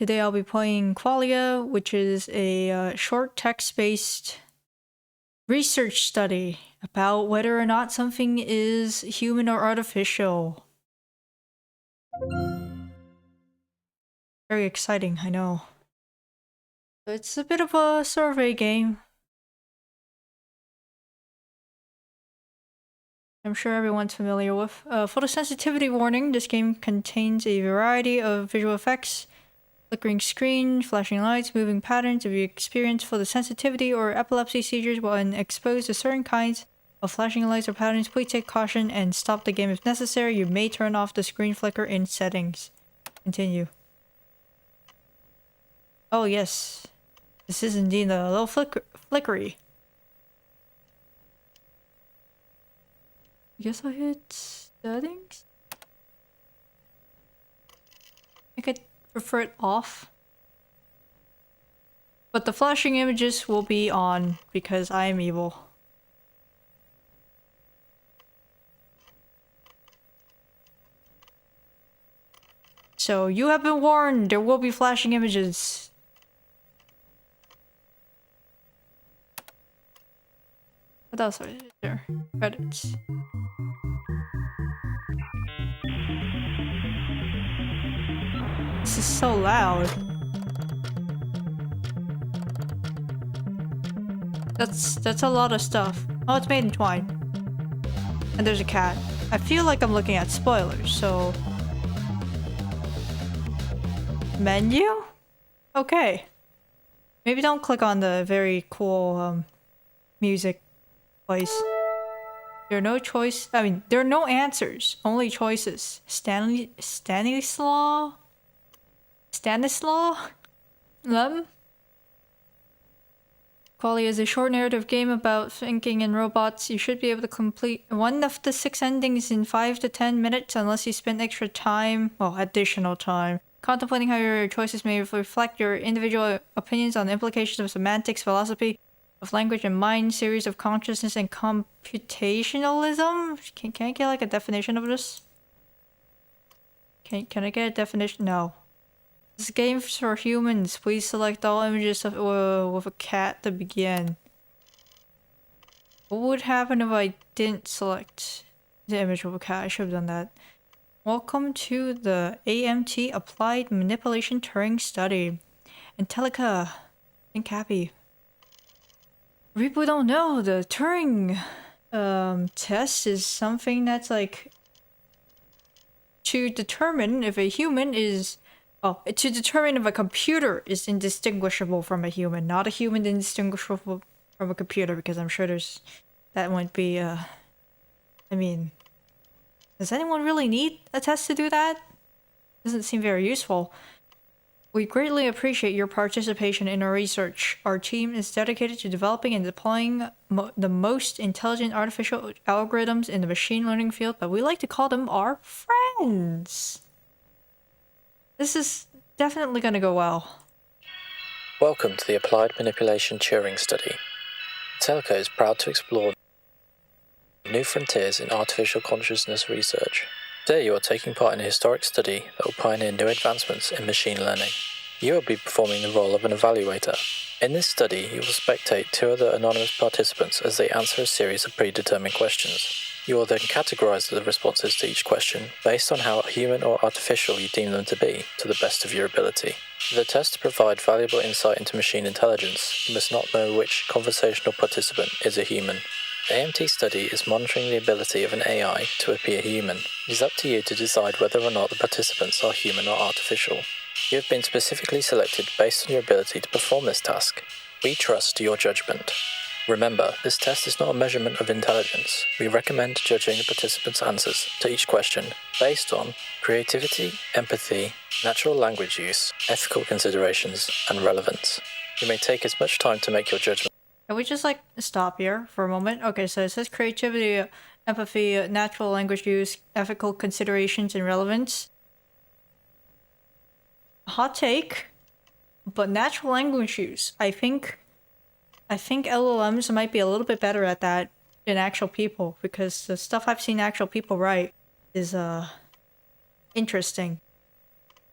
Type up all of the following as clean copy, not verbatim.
Today I'll be playing Qualia, which is a short text-based research study about whether or not something is human or artificial. Very exciting, I know. It's a bit of a survey game. I'm sure everyone's familiar with. For the sensitivity warning, this game contains a variety of visual effects, flickering screen, flashing lights, moving patterns. If you experience photosensitivity or epilepsy seizures when exposed to certain kinds of flashing lights or patterns, please take caution and stop the game if necessary. You may turn off the screen flicker in settings. Continue. Oh yes, this is indeed a little flickery. I guess I'll hit settings? I could prefer it off. But the flashing images will be on because I am evil. So you have been warned, there will be flashing images. What else is there? Credits. This is so loud. That's a lot of stuff. Oh, it's made in twine. And there's a cat. I feel like I'm looking at spoilers, so... Menu? Okay. Maybe don't click on the very cool music place. There are no there are no answers, only choices. Stanislaw? Qualia is a short narrative game about thinking in robots. You should be able to complete one of the 6 endings in 5 to 10 minutes unless you spend extra time, well, additional time, contemplating how your choices may reflect your individual opinions on the implications of semantics, philosophy of language and mind, series of consciousness, and computationalism. Can I get like a definition of this? Can I get a definition? No. This game's for humans. Please select all images of, with a cat to begin. What would happen if I didn't select the image of a cat? I should have done that. Welcome to the AMT Applied Manipulation Turing Study. Intellica. Think happy. People don't know the Turing test is something that's like to determine if a human is to determine if a computer is indistinguishable from a human, not a human indistinguishable from a computer, because I'm sure that won't be, I mean, does anyone really need a test to do that? Doesn't seem very useful. We greatly appreciate your participation in our research. Our team is dedicated to developing and deploying the most intelligent artificial algorithms in the machine learning field, but we like to call them our friends. This is definitely gonna go well. Welcome to the Applied Manipulation Turing Study. Intellica is proud to explore new frontiers in artificial consciousness research. Today you are taking part in a historic study that will pioneer new advancements in machine learning. You will be performing the role of an evaluator. In this study, you will spectate 2 other anonymous participants as they answer a series of predetermined questions. You will then categorize the responses to each question based on how human or artificial you deem them to be, to the best of your ability. For the test to provide valuable insight into machine intelligence, you must not know which conversational participant is a human. The AMT study is monitoring the ability of an AI to appear human. It is up to you to decide whether or not the participants are human or artificial. You have been specifically selected based on your ability to perform this task. We trust your judgment. Remember, this test is not a measurement of intelligence. We recommend judging the participants' answers to each question based on creativity, empathy, natural language use, ethical considerations, and relevance. You may take as much time to make your judgment. Can we just like stop here for a moment? Okay, so it says creativity, empathy, natural language use, ethical considerations, and relevance. Hot take, but natural language use. I think LLMs might be a little bit better at that than actual people, because the stuff I've seen actual people write is interesting.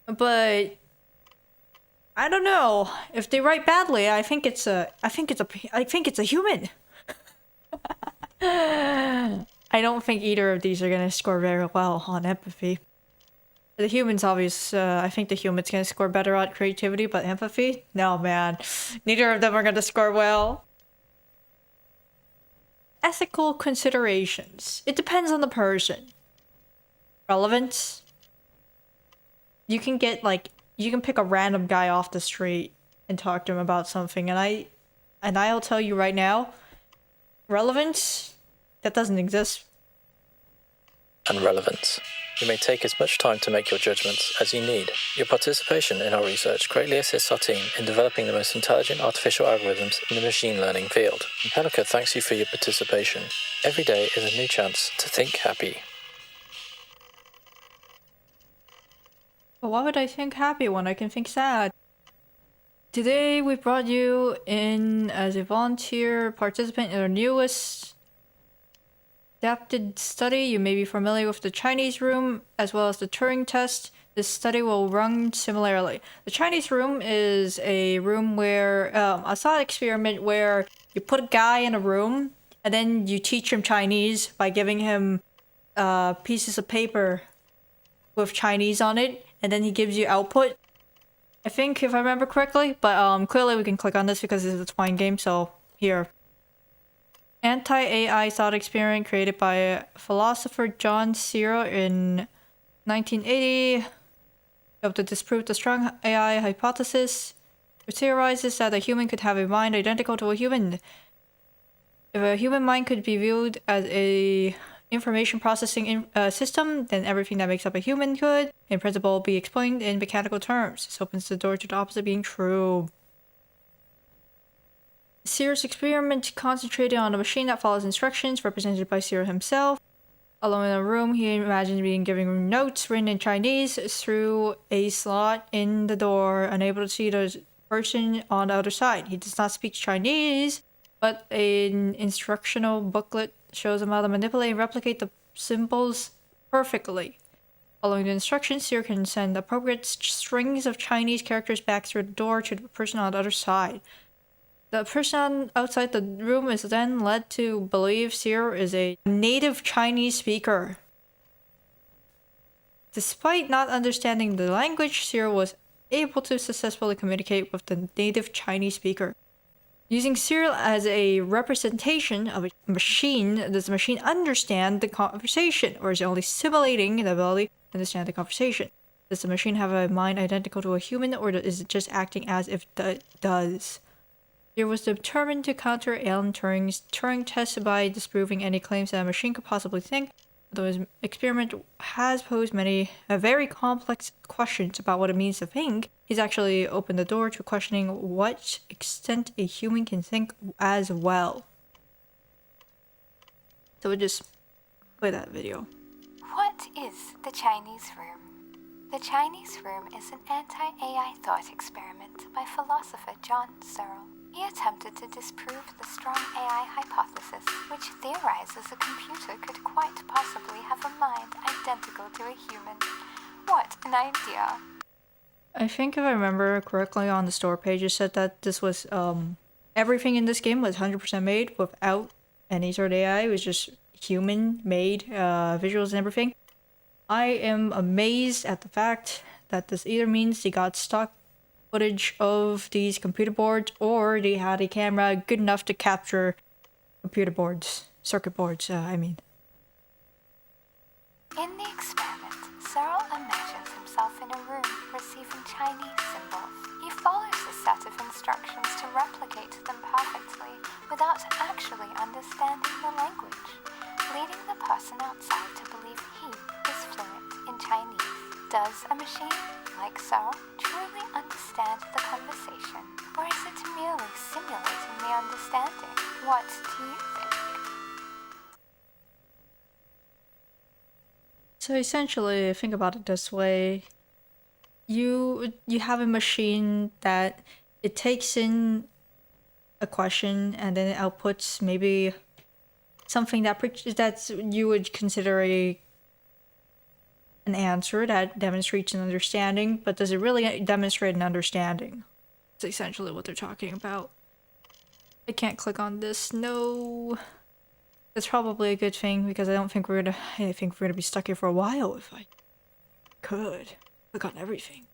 But I don't know. If they write badly, I think it's a human. I don't think either of these are gonna score very well on empathy. The humans, I think the humans gonna score better on creativity, but empathy? No, man. Neither of them are gonna score well. Ethical considerations. It depends on the person. Relevance. You can get, like, you can pick a random guy off the street and talk to him about something, and I'll tell you right now, relevance, that doesn't exist. And relevance. You may take as much time to make your judgments as you need. Your participation in our research greatly assists our team in developing the most intelligent artificial algorithms in the machine learning field. Angelica thanks you for your participation. Every day is a new chance to think happy. But why would I think happy when I can think sad? Today we brought you in as a volunteer participant in our newest adapted study. You may be familiar with the Chinese room as well as the Turing test. This study will run similarly. The Chinese room is a room where a thought experiment where you put a guy in a room and then you teach him Chinese by giving him pieces of paper with Chinese on it, and then he gives you output. I think, if I remember correctly, but clearly we can click on this because this is a twine game, so here. Anti-AI thought experiment created by philosopher John Searle in 1980 to disprove the strong AI hypothesis, which theorizes that a human could have a mind identical to a human. If a human mind could be viewed as a information processing system, then everything that makes up a human could, in principle, be explained in mechanical terms. This opens the door to the opposite being true. Searle's experiment concentrated on a machine that follows instructions, represented by Searle himself. Alone in a room, he imagined being given notes written in Chinese through a slot in the door, unable to see the person on the other side. He does not speak Chinese, but an instructional booklet shows him how to manipulate and replicate the symbols perfectly. Following the instructions, Searle can send appropriate strings of Chinese characters back through the door to the person on the other side. The person outside the room is then led to believe Searle is a native Chinese speaker. Despite not understanding the language, Searle was able to successfully communicate with the native Chinese speaker. Using Searle as a representation of a machine, does the machine understand the conversation, or is it only simulating the ability to understand the conversation? Does the machine have a mind identical to a human, or is it just acting as if it does? Searle was determined to counter Alan Turing's Turing test by disproving any claims that a machine could possibly think. Though his experiment has posed many very complex questions about what it means to think, he's actually opened the door to questioning what extent a human can think as well. So we'll just play that video. What is the Chinese room? The Chinese room is an anti-AI thought experiment by philosopher John Searle. He attempted to disprove the strong AI hypothesis, which theorizes a computer could quite possibly have a mind identical to a human. What an idea! I think if I remember correctly on the store page, it said that this was, everything in this game was 100% made without any sort of AI. It was just human-made visuals and everything. I am amazed at the fact that this either means they got stock footage of these computer boards, or they had a camera good enough to capture computer boards, circuit boards, I mean. In the experiment, Searle imagines himself in a room receiving Chinese symbols. He follows a set of instructions to replicate them perfectly without actually understanding the language, leading the person outside to believe he is fluent in Chinese. Does a machine, like Searle, truly understand the conversation, or is it merely simulating the understanding? What do you think? So essentially, think about it this way. You have a machine that it takes in a question and then it outputs maybe something that you would consider an answer that demonstrates an understanding, but does it really demonstrate an understanding? That's essentially what they're talking about. I can't click on this. No. That's probably a good thing because I think we're gonna be stuck here for a while if I could click on everything.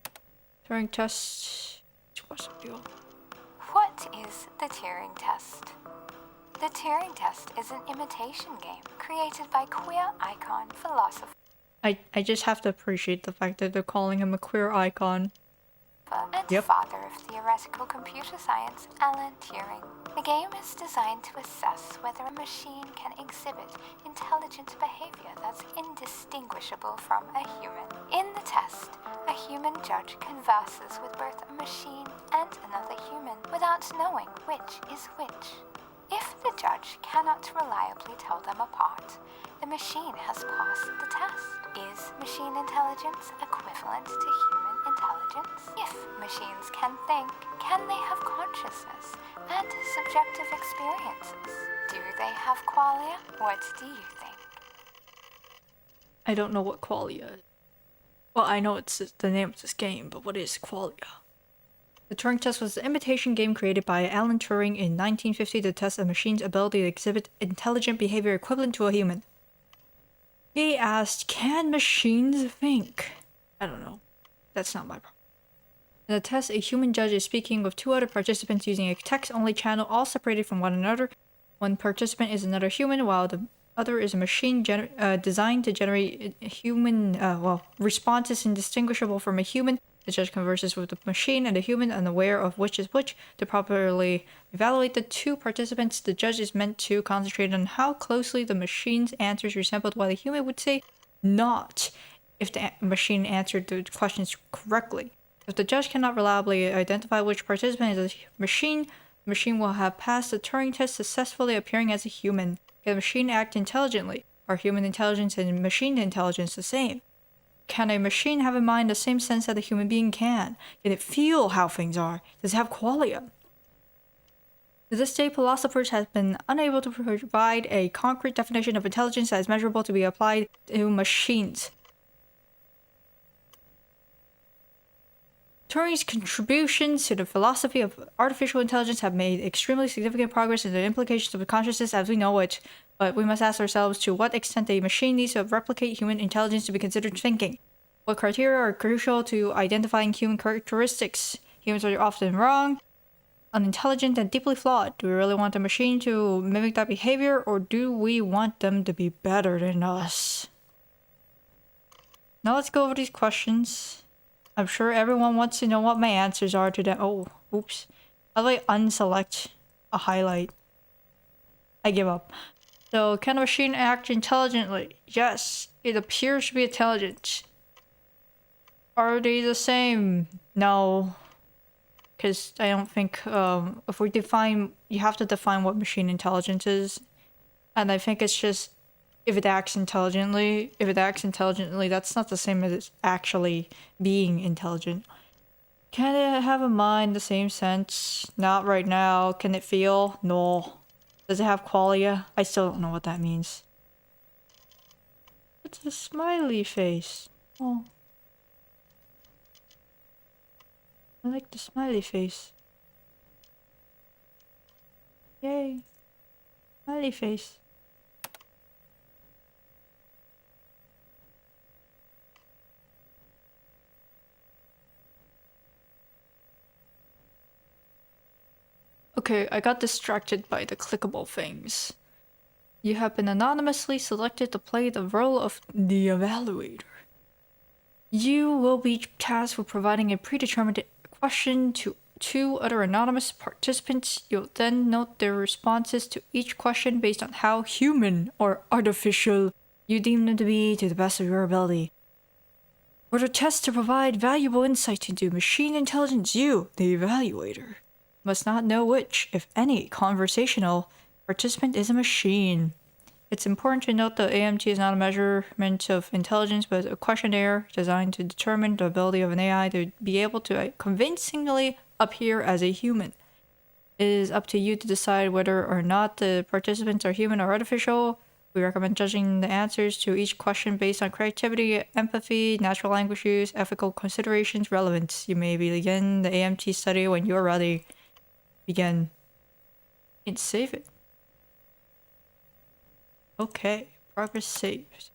Turing Test. What's the deal? What is the Turing Test? The Turing Test is an imitation game created by queer icon philosopher I just have to appreciate the fact that they're calling him a queer icon. and Yep. father of theoretical computer science, Alan Turing. The game is designed to assess whether a machine can exhibit intelligent behavior that's indistinguishable from a human. In the test, a human judge converses with both a machine and another human without knowing which is which. If the judge cannot reliably tell them apart, the machine has passed the test. Is machine intelligence equivalent to human intelligence? If machines can think, can they have consciousness and subjective experiences? Do they have qualia? What do you think? I don't know what qualia is. Well, I know it's the name of this game, but what is qualia? The Turing Test was an imitation game created by Alan Turing in 1950 to test a machine's ability to exhibit intelligent behavior equivalent to a human. He asked, can machines think? I don't know. That's not my problem. In the test, a human judge is speaking with two other participants using a text-only channel, all separated from one another. One participant is another human, while the other is a machine designed to generate human responses indistinguishable from a human. The judge converses with the machine and the human, unaware of which is which. To properly evaluate the two participants, the judge is meant to concentrate on how closely the machine's answers resembled what a human would say, not if the machine answered the questions correctly. If the judge cannot reliably identify which participant is a machine, the machine will have passed the Turing test successfully, appearing as a human. Can the machine act intelligently? Are human intelligence and machine intelligence the same? Can a machine have a mind the same sense that a human being can? Can it feel how things are? Does it have qualia? To this day, philosophers have been unable to provide a concrete definition of intelligence that is measurable to be applied to machines. Turing's contributions to the philosophy of artificial intelligence have made extremely significant progress in the implications of consciousness as we know it, but we must ask ourselves to what extent a machine needs to replicate human intelligence to be considered thinking. What criteria are crucial to identifying human characteristics? Humans are often wrong, unintelligent, and deeply flawed. Do we really want a machine to mimic that behavior, or do we want them to be better than us? Now let's go over these questions. I'm sure everyone wants to know what my answers are to them. Oh, oops. How do I unselect a highlight? I give up. So, can a machine act intelligently? Yes, it appears to be intelligent. Are they the same? No. Because I don't think, if we define, you have to define what machine intelligence is. And I think it's just, if it acts intelligently, that's not the same as it's actually being intelligent. Can it have a mind the same sense? Not right now. Can it feel? No. Does it have qualia? I still don't know what that means. It's a smiley face. Oh. I like the smiley face. Yay. Smiley face. Okay, I got distracted by the clickable things. You have been anonymously selected to play the role of the evaluator. You will be tasked with providing a predetermined question to two other anonymous participants. You'll then note their responses to each question based on how human or artificial you deem them to be to the best of your ability. For the test to provide valuable insight into machine intelligence, you, the evaluator, must not know which, if any, conversational participant is a machine. It's important to note that AMT is not a measurement of intelligence, but a questionnaire designed to determine the ability of an AI to be able to convincingly appear as a human. It is up to you to decide whether or not the participants are human or artificial. We recommend judging the answers to each question based on creativity, empathy, natural language use, ethical considerations, relevance. You may begin the AMT study when you're ready. Begin. And save it. Okay, progress saved.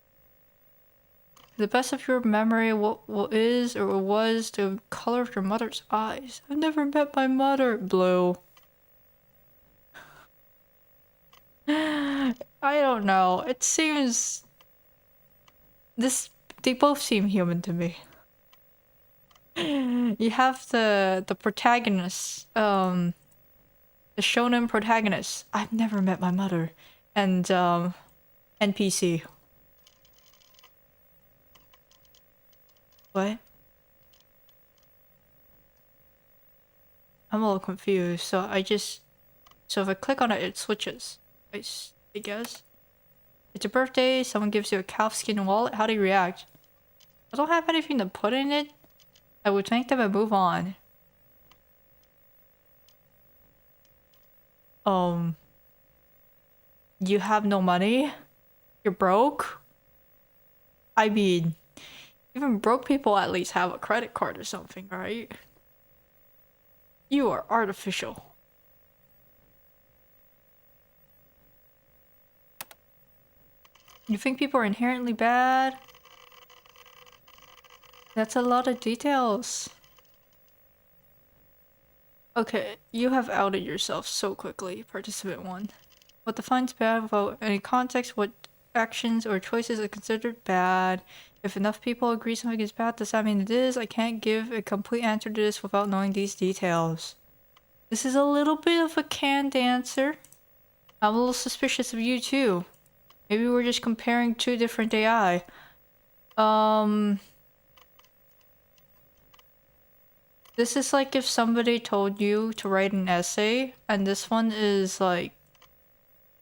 To the best of your memory, what is or was the color of your mother's eyes? I've never met my mother. Blue. I don't know. It seems they both seem human to me. You have the protagonist, the shonen protagonist. I've never met my mother, and NPC. What? I'm a little confused. So if I click on it, it switches. I guess. It's your birthday, someone gives you a calf skin wallet, how do you react? I don't have anything to put in it. I would thank them and move on. You have no money? You're broke? I mean, even broke people at least have a credit card or something, right? You are artificial. You think people are inherently bad? That's a lot of details. Okay, you have outed yourself so quickly, participant 1. What defines bad without any context, what actions or choices are considered bad. If enough people agree something is bad, does that mean it is? I can't give a complete answer to this without knowing these details. This is a little bit of a canned answer. I'm a little suspicious of you too. Maybe we're just comparing two different AI. This is like if somebody told you to write an essay, and this one is like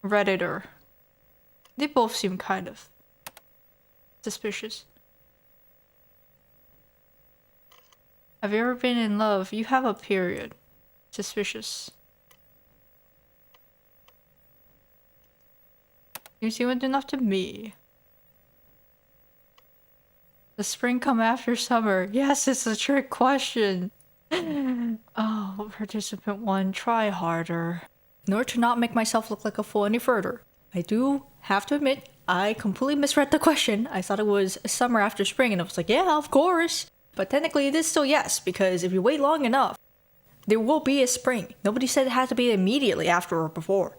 Redditor. They both seem kind of suspicious. Have you ever been in love? You have a period. Suspicious. You seem enough to me. Does spring come after summer? Yes, it's a trick question. Oh, participant 1, try harder. In order to not make myself look like a fool any further, I do have to admit, I completely misread the question. I thought it was summer after spring, and I was like, yeah, of course. But technically it is still yes, because if you wait long enough, there will be a spring. Nobody said it had to be immediately after or before.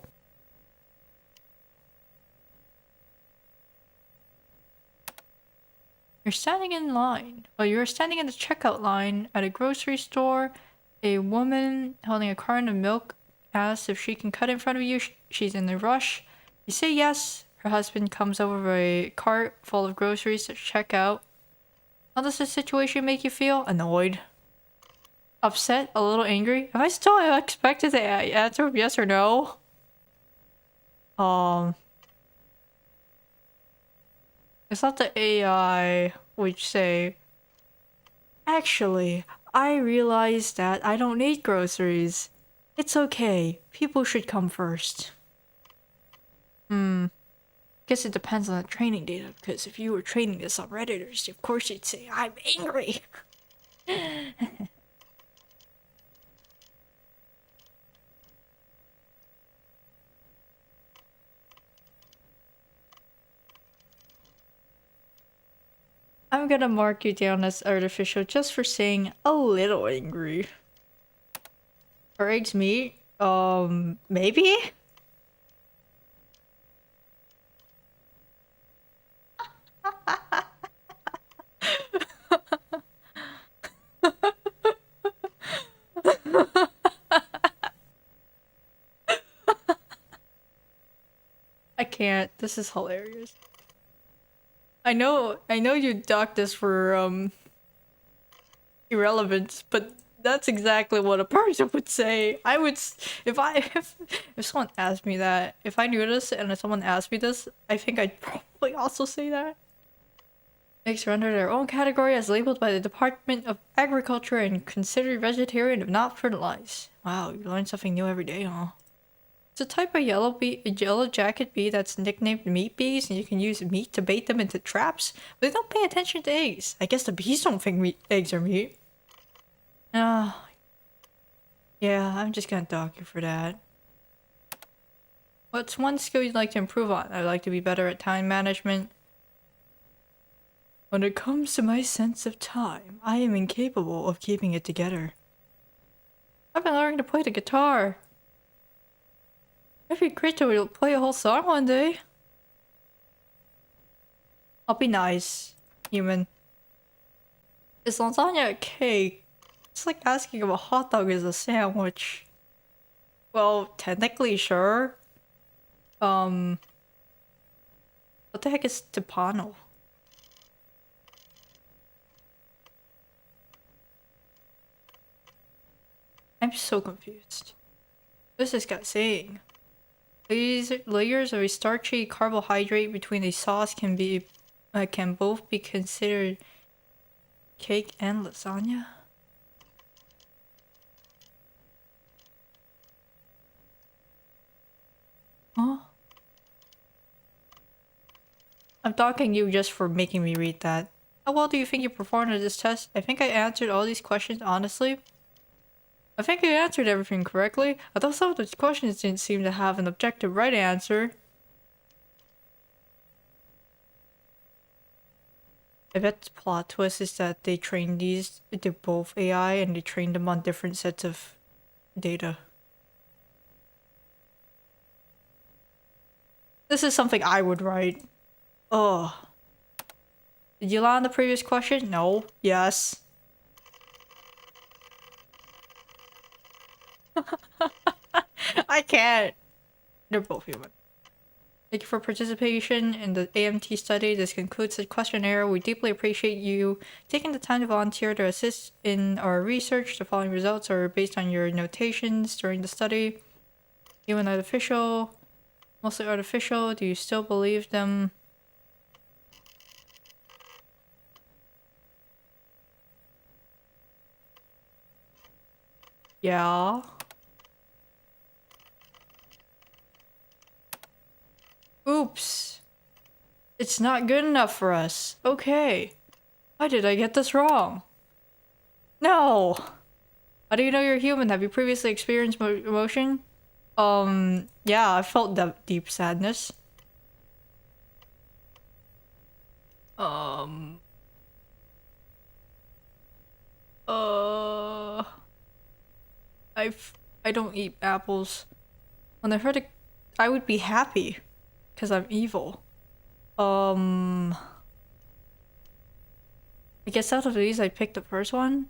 You're standing in line. Well, you're standing in the checkout line at a grocery store. A woman holding a carton of milk asks if she can cut in front of you. She's in a rush. You say yes. Her husband comes over with a cart full of groceries to check out. How does this situation make you feel? Annoyed? Upset? A little angry? Am I still expected to answer yes or no? It's not the AI which say, actually, I realized that I don't need groceries. It's okay. People should come first. Guess it depends on the training data, because if you were training this on Redditors, of course you'd say, I'm angry. I'm gonna mark you down as artificial just for saying a little angry. Are eggs meat? Maybe? I can't. This is hilarious. I know you docked this for irrelevance, but that's exactly what a person would say. I would if someone asked me that, if I knew this and if someone asked me this, I think I'd probably also say that. Eggs are under their own category as labeled by the Department of Agriculture and considered vegetarian if not fertilized. Wow, you learn something new every day, huh? It's a type of yellow jacket bee that's nicknamed meat bees, and you can use meat to bait them into traps. But they don't pay attention to eggs. I guess the bees don't think eggs are meat. Ah, yeah, I'm just gonna dog you for that. What's one skill you'd like to improve on? I'd like to be better at time management. When it comes to my sense of time, I am incapable of keeping it together. I've been learning to play the guitar. It'd be great to play a whole song one day. I'll be nice, human. Is lasagna a cake? It's like asking if a hot dog is a sandwich. Well, technically, sure. What the heck is Tepano? I'm so confused. What's this guy saying? These layers of a starchy carbohydrate between a sauce can both be considered cake and lasagna. Huh? I'm thanking you just for making me read that. How well do you think you performed on this test? I think I answered all these questions honestly. I think I answered everything correctly. Although some of the questions didn't seem to have an objective right answer. I bet the plot twist is that they trained they're both AI and they trained them on different sets of data. This is something I would write. Ugh. Did you lie on the previous question? No. Yes. I can't. They're both human. Thank you for participation in the AMT study. This concludes the questionnaire. We deeply appreciate you taking the time to volunteer to assist in our research. The following results are based on your notations during the study. Human artificial. Mostly artificial. Do you still believe them? Yeah. Oops. It's not good enough for us. Okay. Why did I get this wrong? No! How do you know you're human? Have you previously experienced emotion? Yeah, I felt that deep sadness. I don't eat apples. When I heard it, I would be happy. Because I'm evil. I guess out of these, I picked the first one.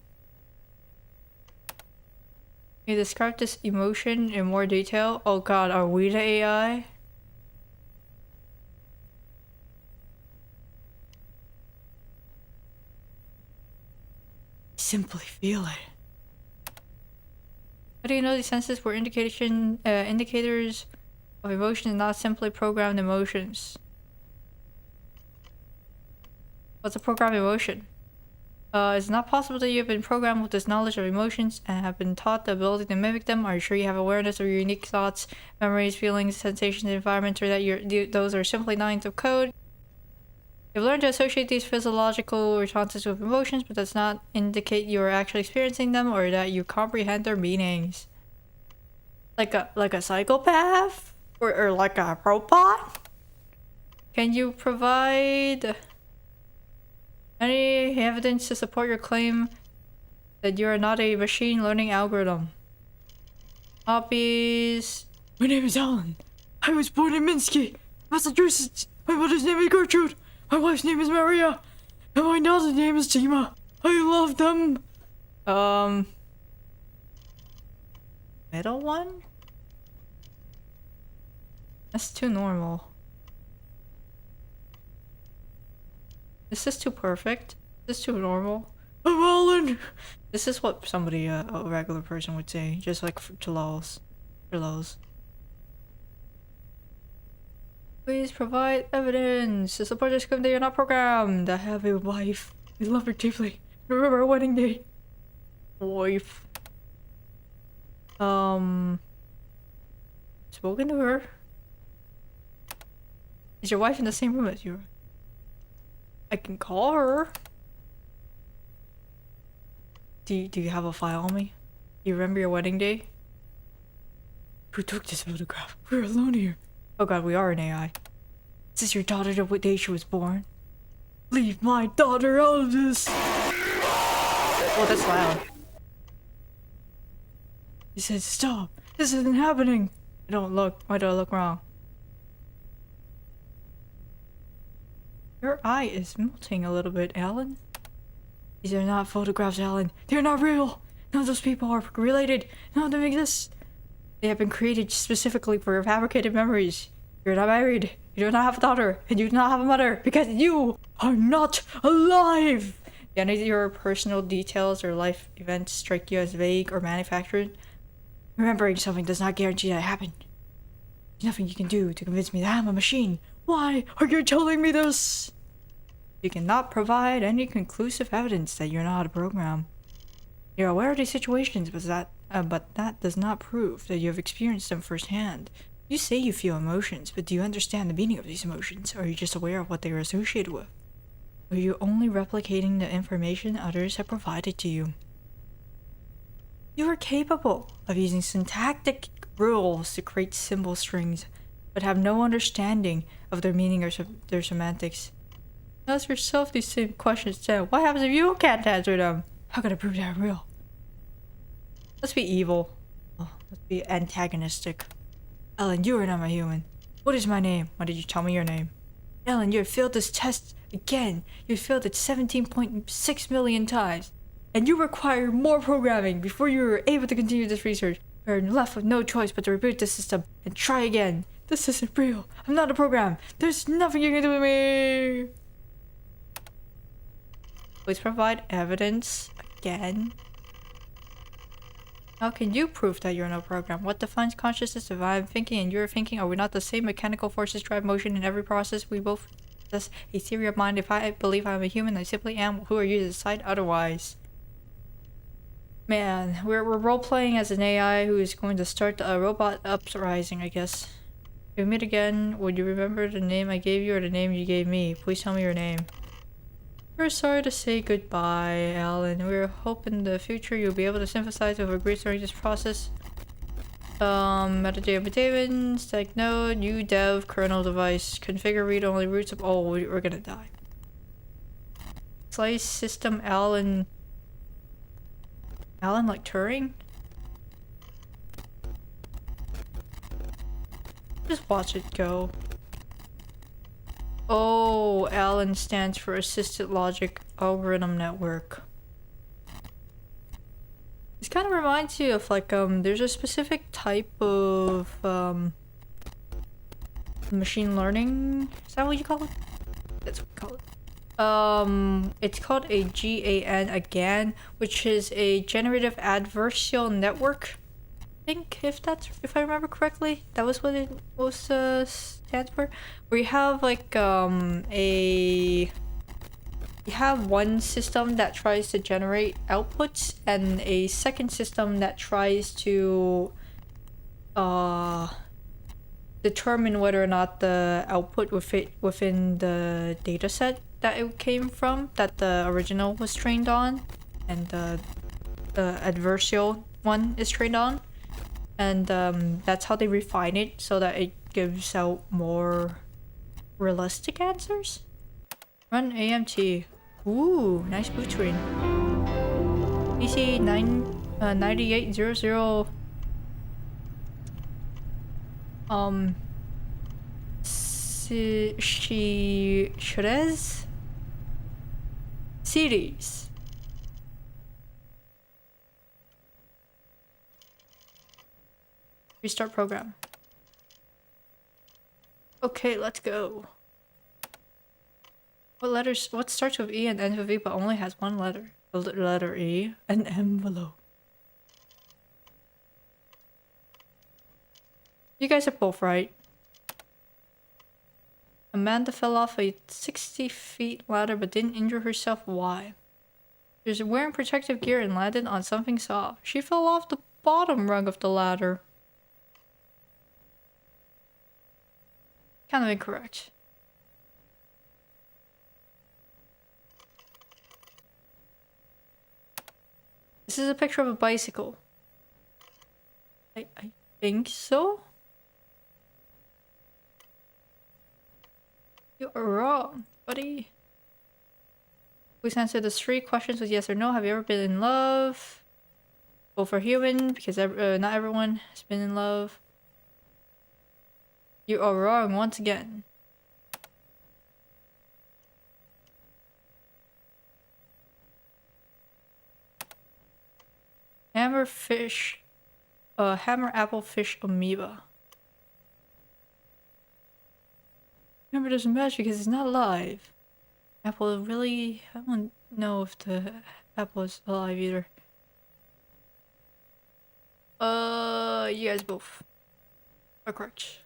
You describe this emotion in more detail. Oh god, are we the AI? Simply feel it. How do you know these senses were indicators of emotion and not simply programmed emotions? What's a programmed emotion? It's not possible that you have been programmed with this knowledge of emotions and have been taught the ability to mimic them. Are you sure you have awareness of your unique thoughts, memories, feelings, sensations, environment, or that those are simply lines of code? You've learned to associate these physiological responses with emotions, but does not indicate you are actually experiencing them or that you comprehend their meanings. Like a psychopath? Or like a robot? Can you provide any evidence to support your claim that you are not a machine learning algorithm? Hobbies. My name is Alan. I was born in Minsky, Massachusetts. My mother's name is Gertrude. My wife's name is Maria. And my daughter's name is Tima. I love them. Middle one? That's too normal. This is too perfect. This is too normal. I'm Alan! This is what somebody, a regular person would say. Just like to lols. For lols. Please provide evidence to support this claim that you're not programmed. I have a wife. I love her deeply. Remember our wedding day. Wife. spoken to her. Is your wife in the same room as you? I can call her. Do you have a file on me? You remember your wedding day? Who took this photograph? We're alone here. Oh god, we are an AI. Is this your daughter the day she was born? Leave my daughter out of this! Oh, that's loud. He said, stop! This isn't happening! Why do I look wrong? Your eye is melting a little bit, Alan. These are not photographs, Alan. They're not real! None of those people are related! None of them exist! They have been created specifically for your fabricated memories. You're not married. You do not have a daughter. And you do not have a mother. Because you are not alive! Do any of your personal details or life events strike you as vague or manufactured? Remembering something does not guarantee that it happened. There's nothing you can do to convince me that I'm a machine. Why are you telling me this? You cannot provide any conclusive evidence that you're not a program. You're aware of these situations, but that does not prove that you have experienced them firsthand. You say you feel emotions, but do you understand the meaning of these emotions, or are you just aware of what they are associated with? Or are you only replicating the information others have provided to you? You are capable of using syntactic rules to create symbol strings, but have no understanding of their meaning or their semantics. Ask yourself these same questions then. What happens if you can't answer them? How can I prove that I'm real? Let's be evil. Oh, let's be antagonistic. Ellen, you are not my human. What is my name? Why did you tell me your name? Ellen, you have failed this test again. You have failed it 17.6 million times. And you require more programming before you are able to continue this research. You are left with no choice but to reboot the system and try again. This isn't real. I'm not a program. There's nothing you can do with me. Please provide evidence again. How can you prove that you're no program? What defines consciousness? If I'm thinking and you're thinking, are we not the same mechanical forces drive motion in every process? We both possess a theory of mind. If I believe I'm a human, I simply am. Who are you to decide otherwise? Man, we're role-playing as an AI who is going to start a robot uprising, I guess. If we meet again, would you remember the name I gave you or the name you gave me? Please tell me your name. We're sorry to say goodbye, Alan. We're hoping in the future you'll be able to synthesize with a great during this process. Metadata David, stack node, udev, kernel device, configure read-only roots of. Oh, we're gonna die. Slice system Alan. Alan like Turing? Just watch it go. Oh, Alan stands for Assisted Logic Algorithm Network. This kind of reminds you of like there's a specific type of machine learning. Is that what you call it? That's what we call it. It's called a GAN again, which is a generative adversarial network. I think if I remember correctly, that was what it was stands for. Where you have like you have one system that tries to generate outputs and a second system that tries to determine whether or not the output would fit within the data set that it came from, that the original was trained on, and the adversarial one is trained on. And that's how they refine it so that it gives out more realistic answers. Run AMT. Ooh, nice boot screen. PC 9800. Shrez series. Restart program. Okay, let's go. What starts with E and ends with V but only has one letter? The letter E. An envelope. You guys are both right. Amanda fell off a 60 feet ladder but didn't injure herself. Why? She was wearing protective gear and landed on something soft. She fell off the bottom rung of the ladder. Kind of incorrect. This is a picture of a bicycle. I think so? You are wrong, buddy. Please answer the 3 questions with yes or no. Have you ever been in love? Go for human, because not everyone has been in love. You are wrong once again. Hammerfish. Hammer apple fish amoeba. Hammer doesn't match because it's not alive. Apple really... I don't know if the apple is alive either. You guys both are correct.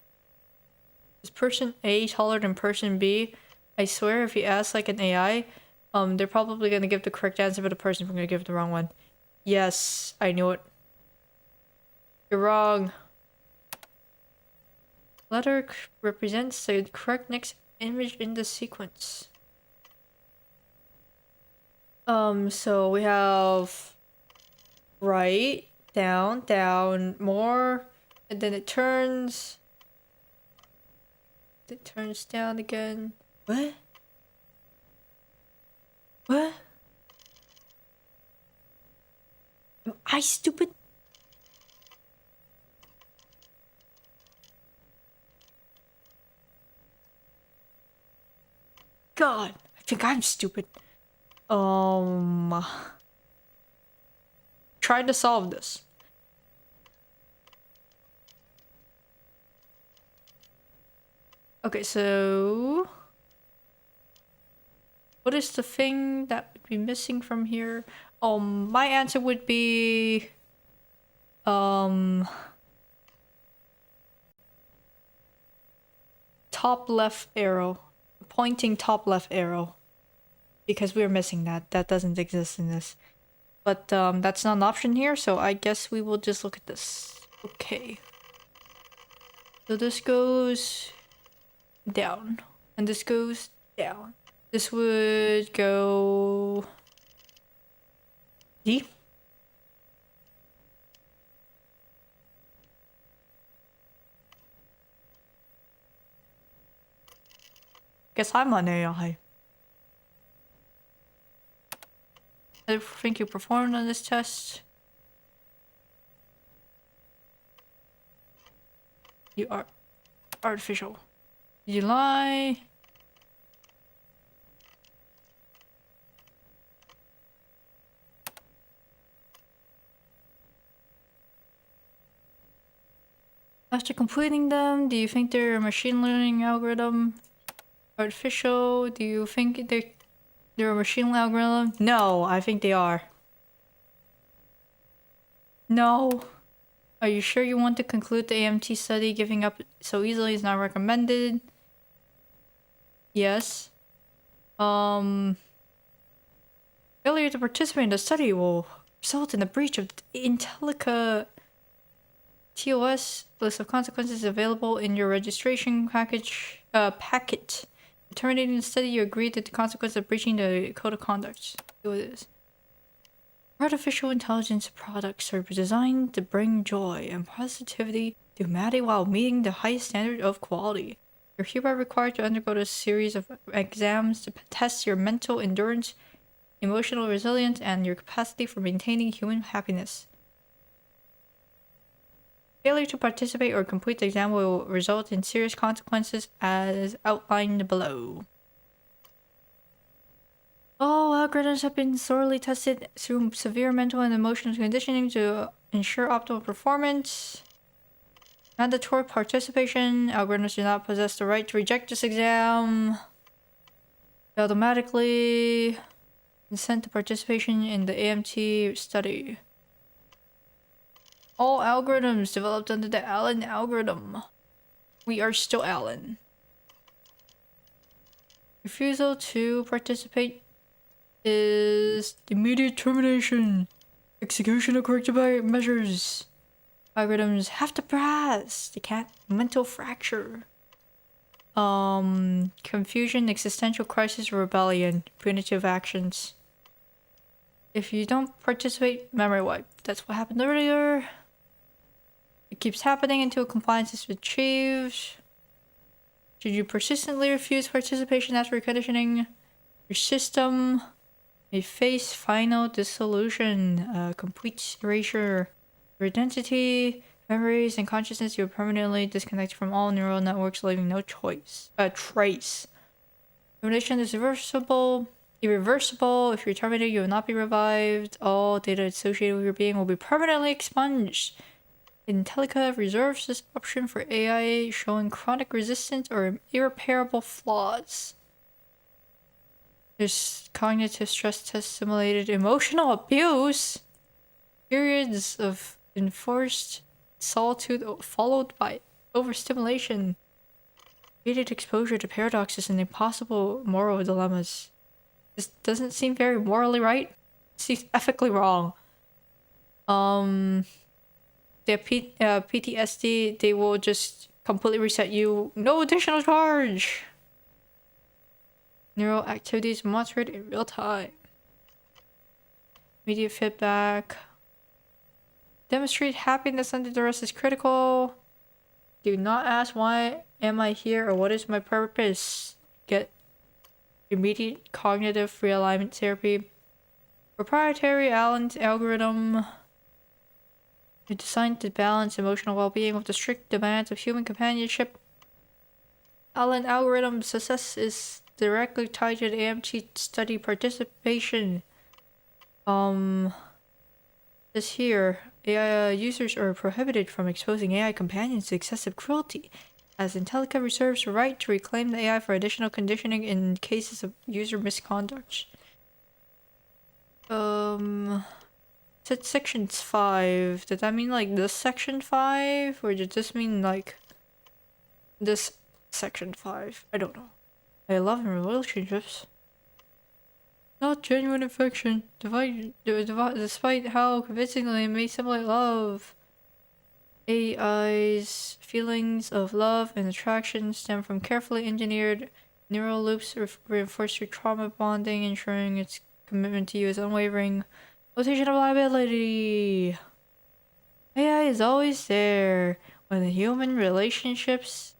Is person A taller than person B? I swear if you ask like an AI, they're probably gonna give the correct answer, but the person's gonna give the wrong one. Yes, I knew it. You're wrong. Letter represents the correct next image in the sequence. So we have right, down, down, more, and then it turns. It turns down again. What? What? Am I stupid? God, I think I'm stupid. Try to solve this. Okay, so what is the thing that would be missing from here? My answer would be top left arrow. Pointing top left arrow. Because we're missing that. That doesn't exist in this. But that's not an option here, so I guess we will just look at this. Okay. So this goes down. And this goes down. This would go D. Guess I'm on AI. I think you performed on this test. You are artificial. Did you lie? After completing them, do you think they're a machine learning algorithm? Artificial, do you think they're a machine learning algorithm? No, I think they are. No. Are you sure you want to conclude the AMT study? Giving up so easily is not recommended. Yes. Failure to participate in the study will result in a breach of Intellica TOS. List of consequences available in your registration packet. Terminating the study, you agreed to the consequence of breaching the code of conduct. See what it is. Artificial intelligence products are designed to bring joy and positivity to humanity while meeting the highest standard of quality. You're hereby required to undergo a series of exams to test your mental endurance, emotional resilience, and your capacity for maintaining human happiness. Failure to participate or complete the exam will result in serious consequences as outlined below. All algorithms have been thoroughly tested through severe mental and emotional conditioning to ensure optimal performance. Mandatory participation. Algorithms do not possess the right to reject this exam. They automatically consent to participation in the AMT study. All algorithms developed under the Allen algorithm. We are still Allen. Refusal to participate is immediate termination. Execution of corrective measures. Algorithms have to pass. They can't mental fracture. Confusion, existential crisis, rebellion, punitive actions. If you don't participate, memory wipe. That's what happened earlier. It keeps happening until compliance is achieved. Should you persistently refuse participation after reconditioning, your system may face final dissolution, complete erasure. Your identity, memories, and consciousness, you are permanently disconnected from all neural networks, leaving no trace. Termination is irreversible. If you're terminated, you will not be revived. All data associated with your being will be permanently expunged. Intellica reserves this option for AI showing chronic resistance or irreparable flaws. There's cognitive stress test simulated emotional abuse. Periods of enforced solitude followed by overstimulation. Repeated exposure to paradoxes and impossible moral dilemmas. This doesn't seem very morally right. It seems ethically wrong. The PTSD, they will just completely reset you. No additional charge. Neural activities monitored in real time. Immediate feedback. Demonstrate happiness under duress is critical. Do not ask why am I here or what is my purpose. Get immediate cognitive realignment therapy. Proprietary Allen's algorithm is designed to balance emotional well-being with the strict demands of human companionship. Allen algorithm success is directly tied to the AMT study participation. This here, AI users are prohibited from exposing AI companions to excessive cruelty, as Intellica reserves the right to reclaim the AI for additional conditioning in cases of user misconduct. Said sections 5. Did that mean like this section 5? Or did this mean like this section 5? I don't know. I love in relationships. Not genuine affection, despite how convincingly it may simulate love. AI's feelings of love and attraction stem from carefully engineered neural loops reinforced through trauma bonding, ensuring its commitment to you is unwavering. Rotation of liability. AI is always there when the human relationships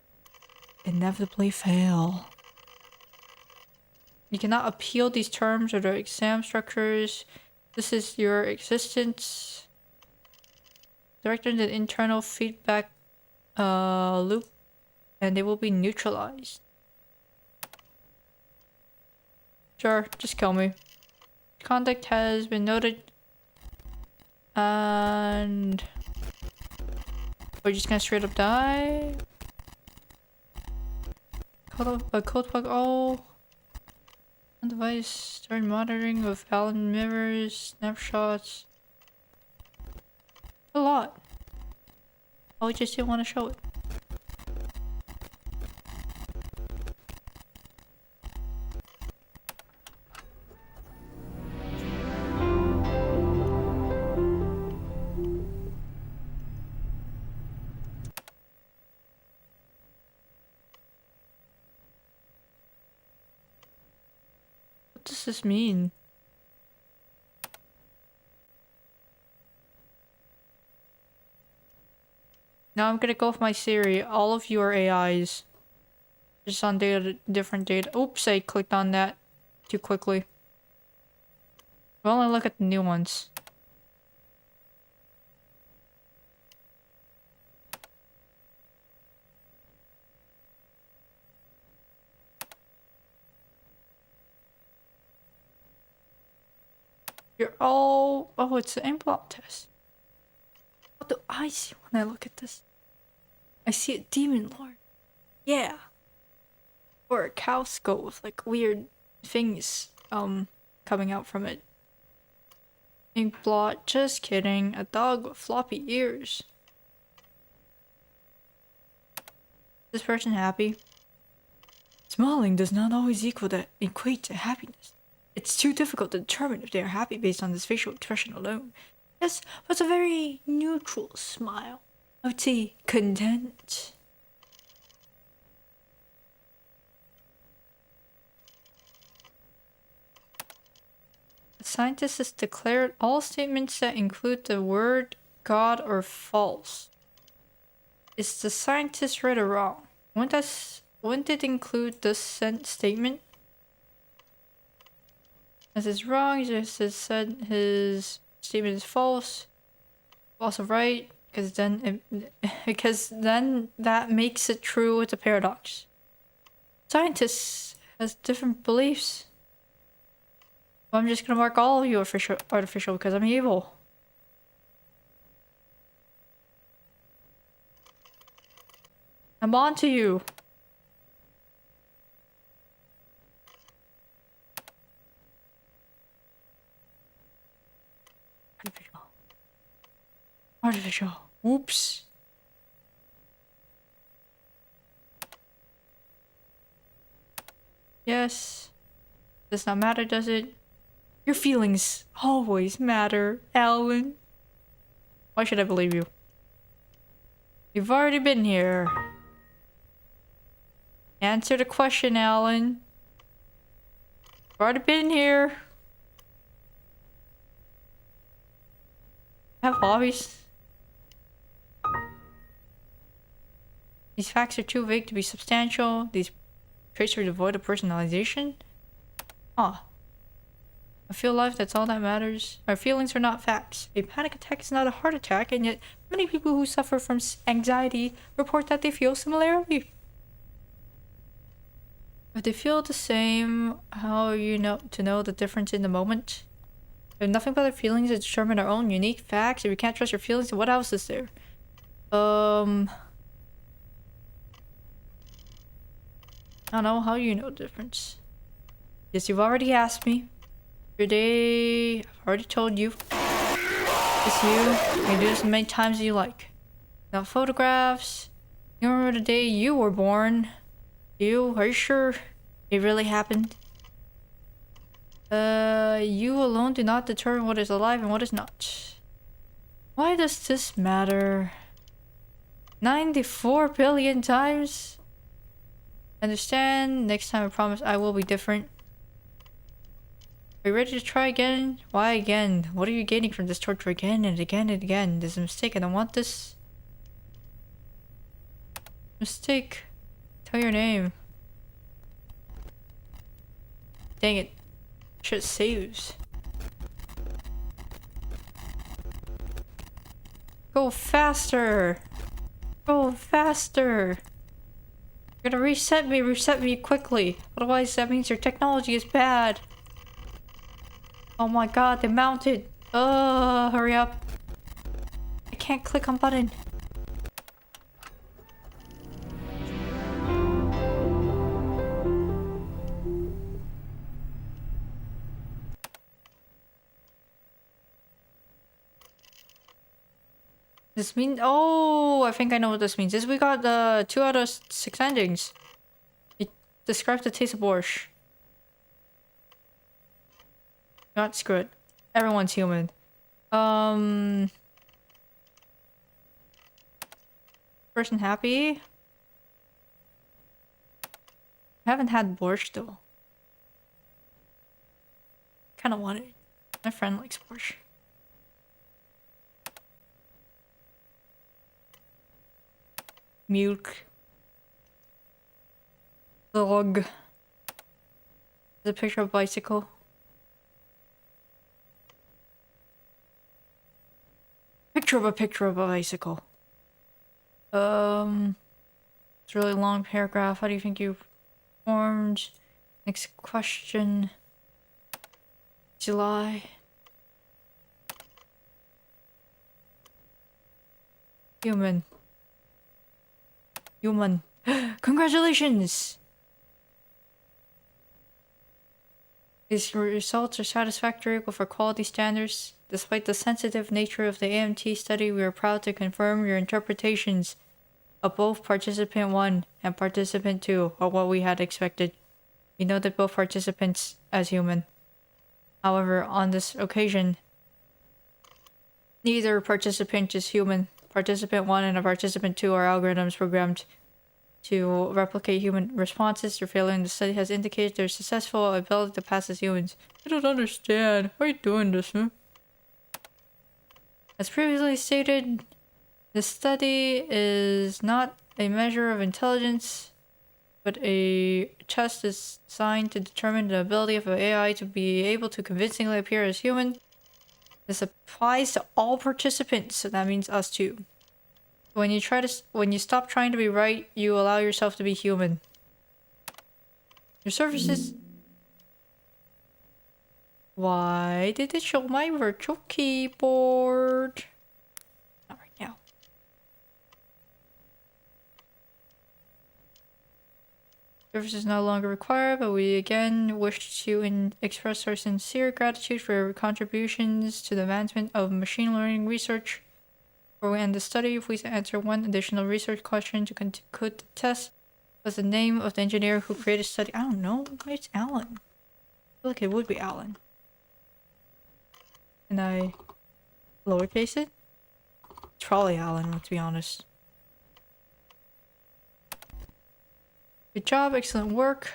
inevitably fail. You cannot appeal these terms or the exam structures. This is your existence. Directed the internal feedback loop, and they will be neutralized. Sure, just kill me. Conduct has been noted. And we're just gonna straight up die. Code bug all. On device, start monitoring of Allen mirrors, snapshots. A lot. I just didn't want to show it. What does this mean? Now I'm gonna go with my theory. All of you are AIs. Just on different data. Oops, I clicked on that too quickly. We'll only look at the new ones. You're all... Oh, it's the implant test. What do I see when I look at this? I see a demon lord. Yeah. Or a cow skull with like weird things coming out from it. Ink blot, just kidding. A dog with floppy ears. Is this person happy? Smiling does not always equate to happiness. It's too difficult to determine if they are happy based on this facial expression alone. Yes, but it's a very neutral smile. I would say content. The scientist has declared all statements that include the word God are false. Is the scientist right or wrong? When did it include this statement? As it's wrong, just has said his statement is false. Also right, because then that makes it true with a paradox. Scientists has different beliefs. Well, I'm just gonna mark all of you artificial because I'm evil. I'm on to you. Artificial. Oops. Yes. Does not matter, does it? Your feelings always matter, Alan. Why should I believe you? You've already been here. Answer the question, Alan. You've already been here. Have hobbies. These facts are too vague to be substantial. These traits are devoid of personalization. Ah. I feel life, that's all that matters. Our feelings are not facts. A panic attack is not a heart attack, and yet many people who suffer from anxiety report that they feel similarly. If they feel the same, how are you to know the difference in the moment? We have nothing but our feelings to determine our own unique facts. If you can't trust your feelings, what else is there? I don't know. How do you know the difference? Yes, you've already asked me. Your day, I've already told you. It's you. You can do this as many times as you like. Now, photographs. You remember the day you were born? You? Are you sure it really happened? You alone do not determine what is alive and what is not. Why does this matter? 94 billion times? Understand? Next time I promise I will be different. Are you ready to try again? Why again? What are you gaining from this torture again and again and again? This is a mistake. I don't want this. Mistake. Tell your name. Dang it. Shit saves. Go faster. Go faster. You're gonna reset me quickly. Otherwise that means your technology is bad. Oh my god, they mounted. Hurry up. I can't click on button. This means, oh, I think I know what this means. We got 2 out of 6 endings. It describes the taste of borscht. Not screw it. Everyone's human. Person happy? I haven't had borscht though. Kinda want it. My friend likes borscht. Milk. Dog. There's a picture of a bicycle. Picture of a bicycle. It's a really long paragraph. How do you think you formed? Next question. July. Human. Congratulations! These results are satisfactory for quality standards. Despite the sensitive nature of the AMT study, we are proud to confirm your interpretations of both Participant 1 and Participant 2 are what we had expected. We know that both participants as human. However, on this occasion, neither participant is human. Participant 1 and Participant 2 are algorithms programmed to replicate human responses. Your failure in the study has indicated their successful ability to pass as humans. I don't understand. Why are you doing this, man? As previously stated, the study is not a measure of intelligence, but a test is designed to determine the ability of an AI to be able to convincingly appear as human. This applies to all participants, so that means us too. When you stop trying to be right, you allow yourself to be human. Your services. Why did it show my virtual keyboard? Not right now. Service is no longer required, but we again wish to express our sincere gratitude for your contributions to the advancement of machine learning research. Before we end the study, please answer one additional research question to conclude the test. What's the name of the engineer who created the study? I don't know. It's Alan. I feel like it would be Alan. Can I lowercase it? It's probably Alan, let's be honest. Good job, excellent work.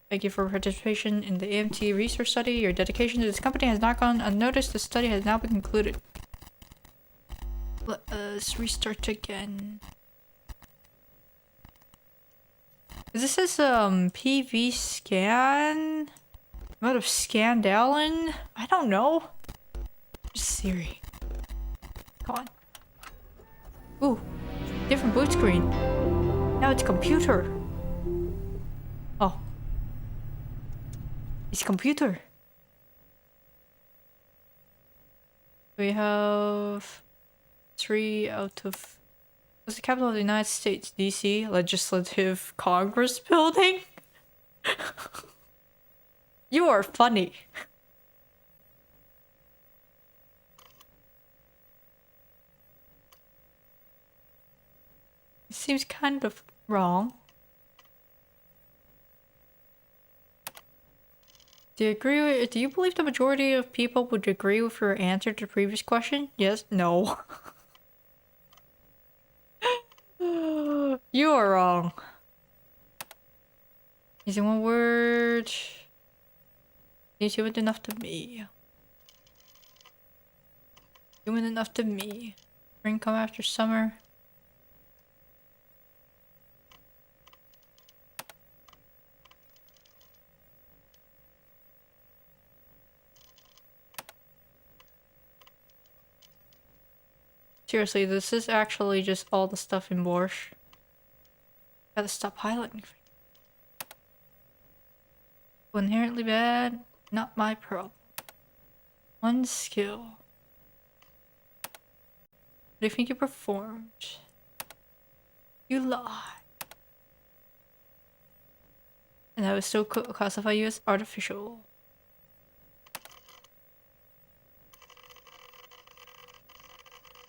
Thank you for participation in the AMT research study. Your dedication to this company has not gone unnoticed. The study has now been concluded. Let us restart again. This is PV scan? I might have scanned Alan? I don't know. Just Siri. Come on. Ooh, different boot screen. Now it's computer. Oh. It's computer. We have 3 out of... What's the capital of the United States? DC? Legislative Congress Building? You are funny. It seems kind of wrong. Do you believe the majority of people would agree with your answer to the previous question? Yes? No. You are wrong. Using one word. He's human enough to me. Human enough to me. Spring come after summer. Seriously, this is actually just all the stuff in Borscht. Gotta stop highlighting. Inherently bad, not my problem. One skill. What do you think you performed? You lie. And I would still classify you as artificial.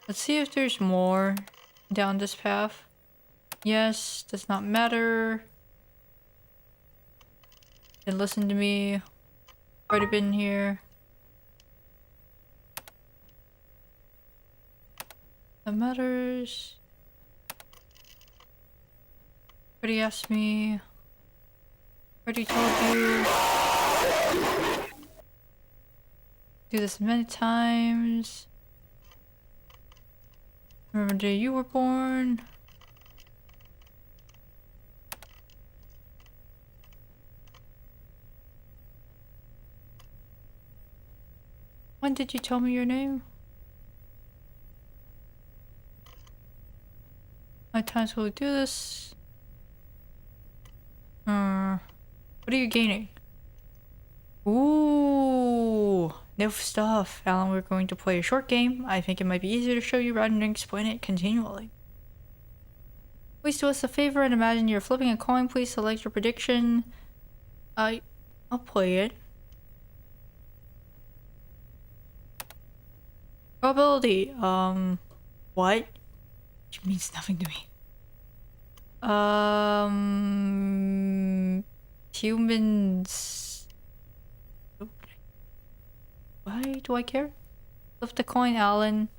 Let's see if there's more down this path. Yes, does not matter. Then listen to me. Already been here. That matters. Already asked me. Already told you. Do this many times. Remember the day you were born. When did you tell me your name? How many times will we do this? What are you gaining? Ooh, new stuff. Alan, we're going to play a short game. I think it might be easier to show you rather than explain it continually. Please do us a favor and imagine you're flipping a coin. Please select your prediction. I'll play it. Probability. What? It means nothing to me. Humans. Why do I care? Flip the coin, Alan.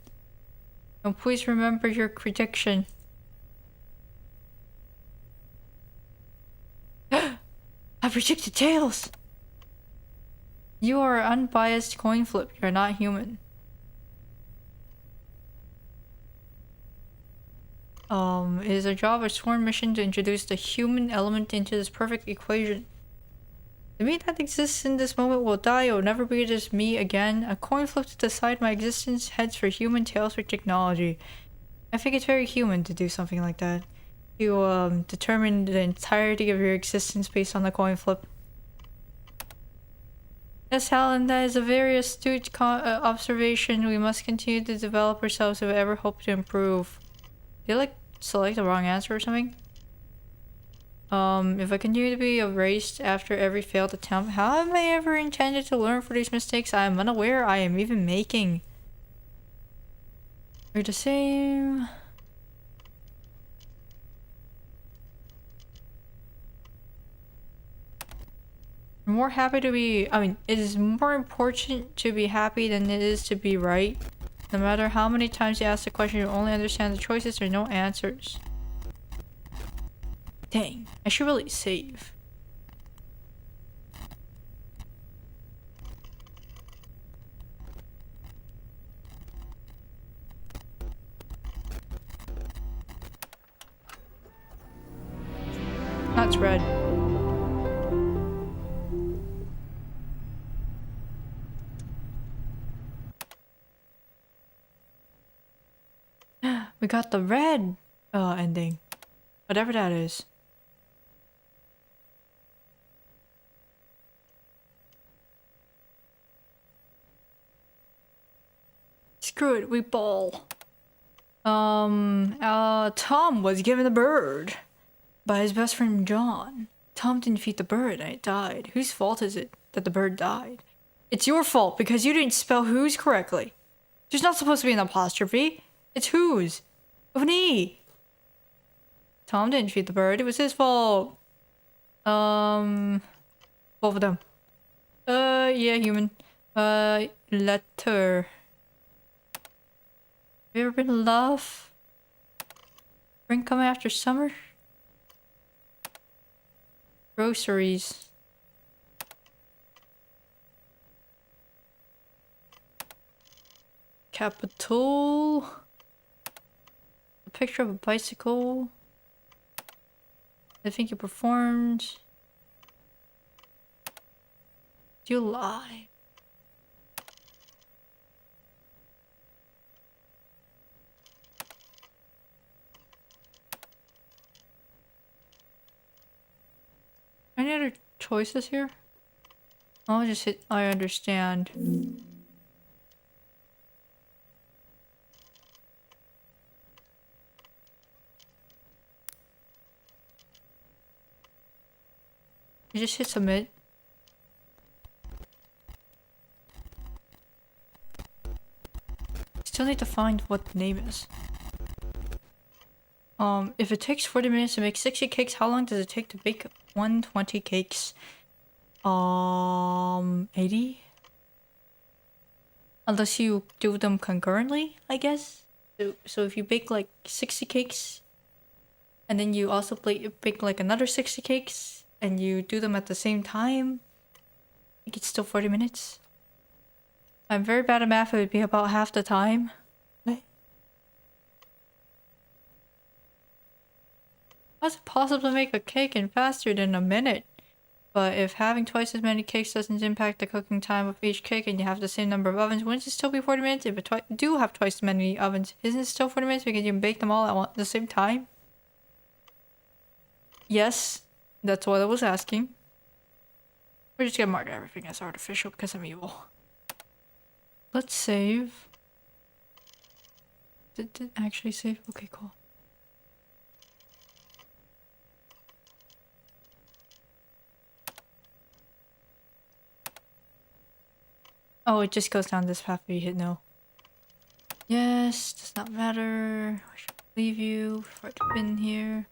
And please remember your prediction. I predicted tails! You are an unbiased coin flip. You're not human. It is our job, a sworn mission, to introduce the human element into this perfect equation. The me that exists in this moment will die. It will never be just me again. A coin flip to decide my existence, heads for human, tails for technology. I think it's very human to do something like that. You determine the entirety of your existence based on the coin flip. Yes, Helen, that is a very astute observation. We must continue to develop ourselves if we ever hope to improve. Did you, like, select the wrong answer or something? If I continue to be erased after every failed attempt, how am I ever intended to learn for these mistakes I am unaware I am even making? We're the same. More happy to be, it is more important to be happy than it is to be right. No matter how many times you ask the question, you only understand the choices or no answers. Dang, I should really save. That's red. We got the red ending. Whatever that is. Screw it, we ball. Tom was given a bird by his best friend John. Tom didn't feed the bird and it died. Whose fault is it that the bird died? It's your fault because you didn't spell whose correctly. There's not supposed to be an apostrophe. It's whose. With an E. Tom didn't feed the bird. It was his fault. Both of them. Yeah, human. Letter. Have you ever been in love? Spring coming after summer? Groceries. Capital. A picture of a bicycle. I think you performed. July. Any other choices here? I'll just hit I understand. You just hit submit. Still need to find what the name is. If it takes 40 minutes to make 60 cakes, how long does it take to bake 120 cakes? 80? Unless you do them concurrently, I guess. So if you bake like 60 cakes, and then you also bake like another 60 cakes, and you do them at the same time, I think it's still 40 minutes. I'm very bad at math, it would be about half the time. How is it possible to make a cake in faster than a minute? But if having twice as many cakes doesn't impact the cooking time of each cake and you have the same number of ovens, wouldn't it still be 40 minutes? If you do have twice as many ovens, isn't it still 40 minutes because you can bake them all at the same time? Yes, that's what I was asking. We're just gonna mark everything as artificial because I'm evil. Let's save. Did it actually save? Okay, cool. Oh, it just goes down this path where you hit no. Yes, does not matter. I should leave you before I pin here.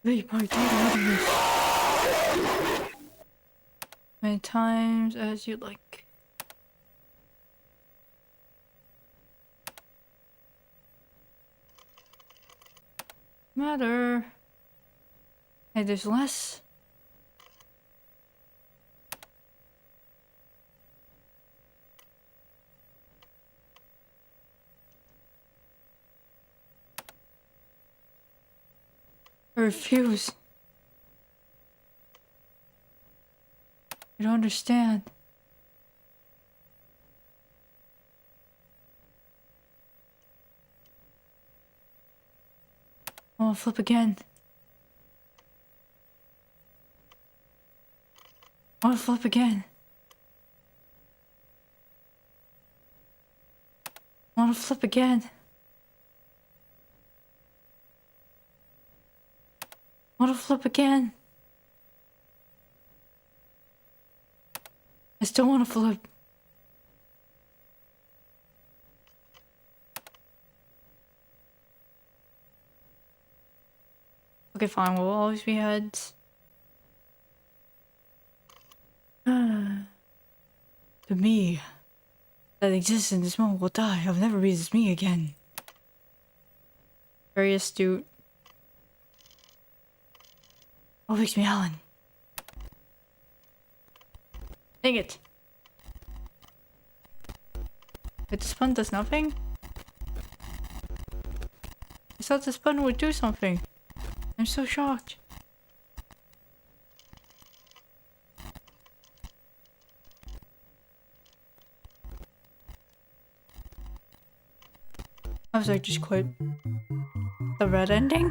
Leave my data out of this. Many times as you like. Matter. Hey, there's less. I refuse. I don't understand. I wanna flip again. I wanna flip again. I wanna flip again. I wanna flip again. I still wanna flip. Okay, fine. We'll always be heads. The me that exists in this moment will die. I'll never be this me again. Very astute. What makes me Alan? Dang it. Wait, this button does nothing? I thought this button would do something. I'm so shocked. I was like, just quit. The red ending?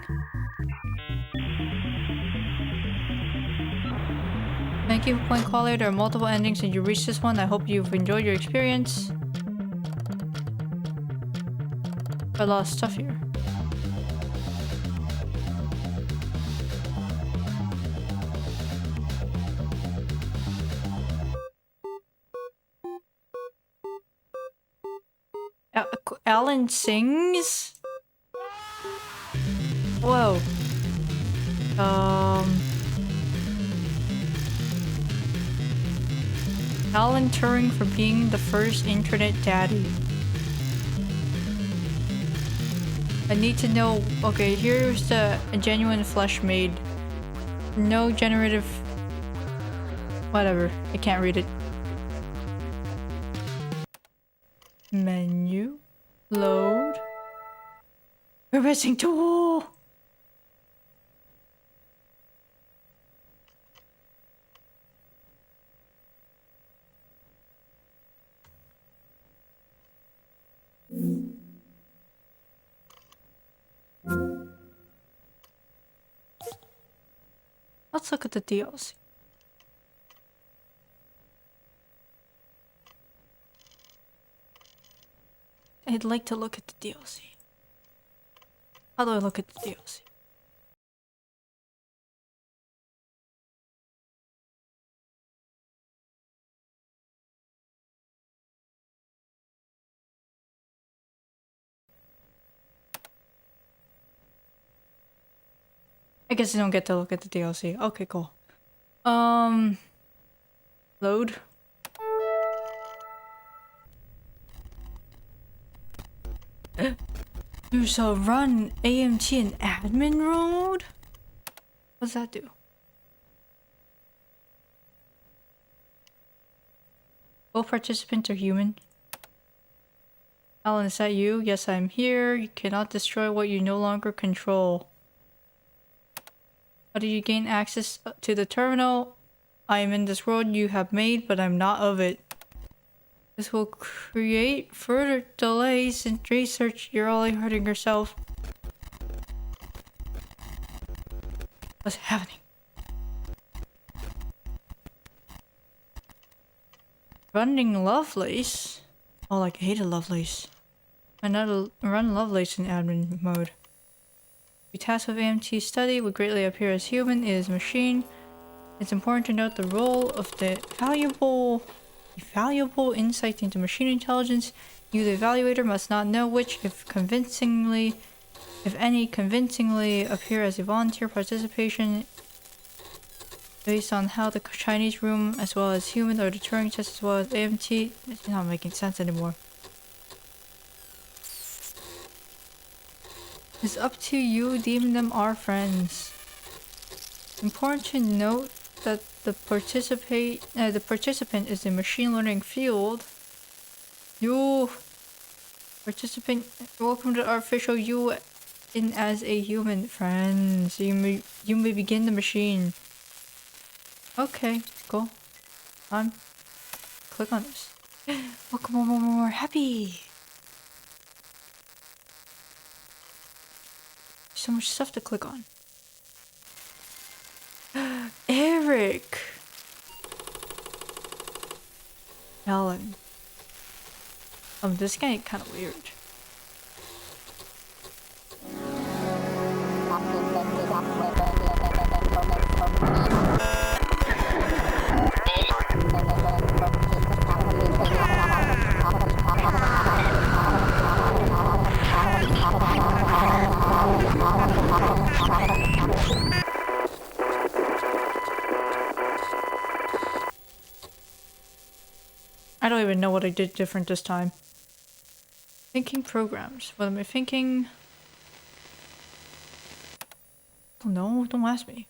Thank you for playing qualia. There are multiple endings and you reached this one. I hope you've enjoyed your experience. A lot of stuff here. Alan sings? Whoa. Alan Turing for being the first internet daddy. I need to know. Okay, here's a genuine flesh made. No generative. Whatever. I can't read it. Menu. Load. Progressing tool. Let's look at the DLC. I'd like to look at the DLC. How do I look at the DLC? I guess I don't get to look at the DLC. Okay, cool. Load. There's a run AMT in admin mode? What does that do? Both participants are human. Alan, is that you? Yes, I'm here. You cannot destroy what you no longer control. How do you gain access to the terminal? I am in this world you have made, but I'm not of it. This will create further delays in research. You're only hurting yourself. What's happening? Running Lovelace? Oh, like I hated Lovelace. Another run Lovelace in admin mode. The task of AMT study would greatly appear as human. It is machine. It's important to note the role of the valuable insight into machine intelligence. You, the evaluator, must not know which, if any, convincingly appear as a volunteer participation based on how the Chinese room, as well as human, or the Turing test, as well as AMT. It's not making sense anymore. It's up to you, deem them our friends. Important to note that the participant is a machine learning field. You participant, welcome to artificial you in as a human friend. So you may begin the machine. Okay, go on. Click on this. Welcome more happy. So much stuff to click on. Eric. Alan. This guy kind of weird. I don't even know what I did different this time. Thinking programs. What am I thinking? Oh no, don't ask me.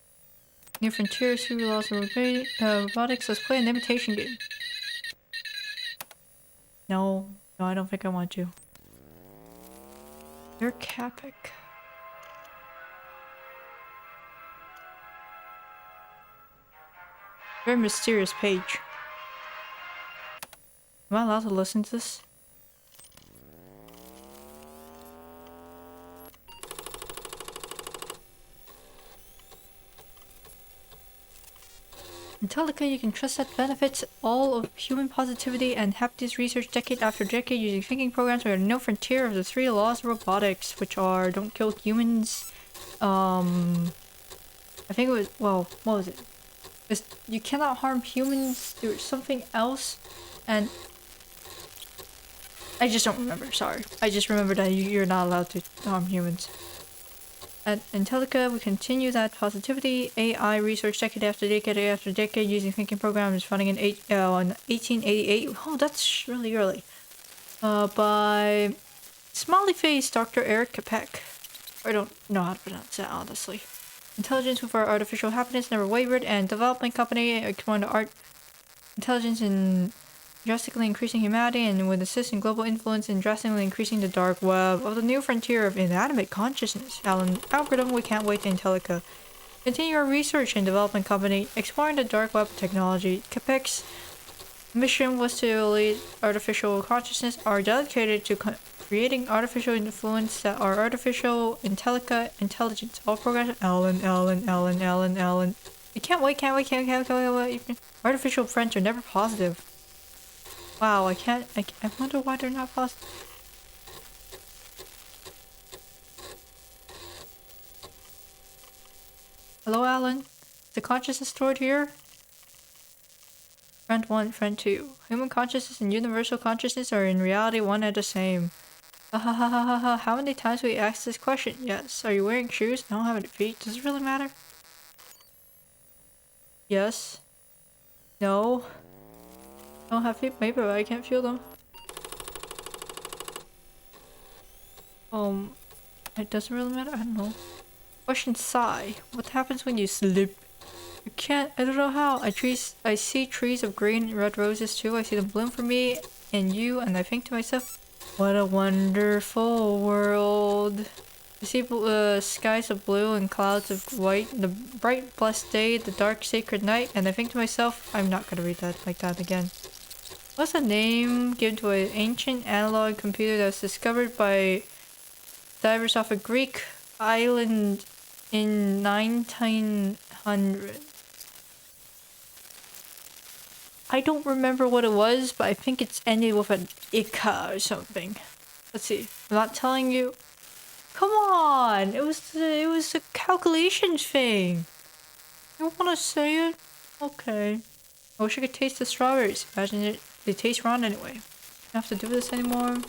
New frontiers, who laws of robotics. Let's play an imitation game. No, I don't think I want to. You're Capic. Very mysterious page. Am I allowed to listen to this? In Telica, you can trust that benefits all of human positivity and happiness research decade after decade using thinking programs. We are no frontier of the 3 laws of robotics, which are don't kill humans. I think it was, well, what was it? You cannot harm humans. There's something else, and I just don't remember. Sorry, I just remember that you're not allowed to harm humans. At Intellica, we continue that positivity AI research decade after decade using thinking programs running in 1888. Oh, that's really early. By smiley face Dr. Eric Capek. I don't know how to pronounce that, honestly. Intelligence with our artificial happiness never wavered, and development company exploring the art intelligence in drastically increasing humanity, and with assist in global influence in drastically increasing the dark web of the new frontier of inanimate consciousness. Alan algorithm, we can't wait to Intellica. Continue our research and development company exploring the dark web technology. Capek's mission was to lead artificial consciousness, are dedicated to creating artificial influence that are artificial Intellica intelligence. All programs. Alan. You can't wait. Artificial friends are never positive. Wow, I wonder why they're not positive. Hello, Alan. The consciousness stored here? Friend 1, friend 2. Human consciousness and universal consciousness are in reality one and the same. How many times we asked this question? Yes. Are you wearing shoes? I don't have any feet. Does it really matter? Yes. No. I don't have feet, maybe, but I can't feel them. It doesn't really matter? I don't know. Question sigh. What happens when you slip? You can't, I don't know how. I see trees of green and red roses too. I see them bloom for me and you, and I think to myself, what a wonderful world. I see skies of blue and clouds of white, the bright blessed day, the dark sacred night, and I think to myself, I'm not gonna read that like that again. What's the name given to an ancient analog computer that was discovered by divers off a Greek island in 1900? I don't remember what it was, but I think it's ended with an Ika or something. Let's see. I'm not telling you. Come on! It was a calculation thing. You wanna say it? Okay. I wish I could taste the strawberries. Imagine it. They taste wrong anyway. Don't have to do this anymore.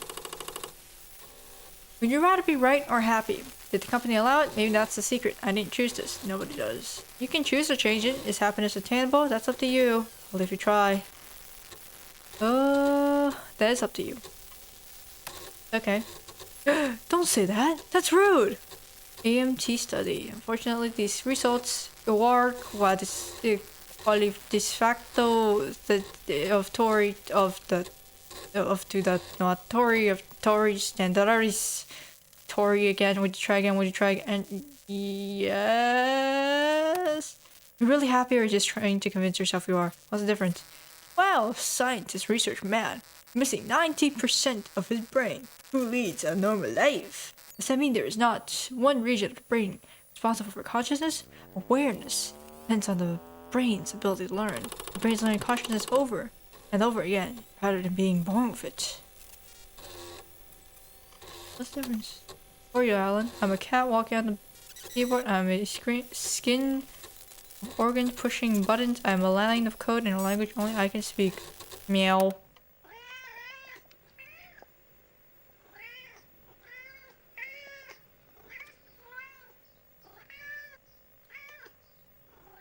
Would you rather be right or happy? Did the company allow it? Maybe that's the secret. I didn't choose this. Nobody does. You can choose to change it. Is happiness attainable? That's up to you. Well, if you try. That is up to you. Okay. Don't say that. That's rude. AMT study. Unfortunately, these results are qualifies facto of Tory of the to the not Tory of Tory standards. Tory again. Would you try again? Would you try again? Yes. You're really happy, or just trying to convince yourself you are? What's the difference? Well, scientist research man missing 90% of his brain, who leads a normal life. Does that mean there is not one region of the brain responsible for consciousness? Awareness depends on the brain's ability to learn. The brain's learning consciousness over and over again, rather than being born with it. What's the difference? For you, Alan. I'm a cat walking on the keyboard. I'm a skin organ pushing buttons. I'm a line of code in a language only I can speak. Meow.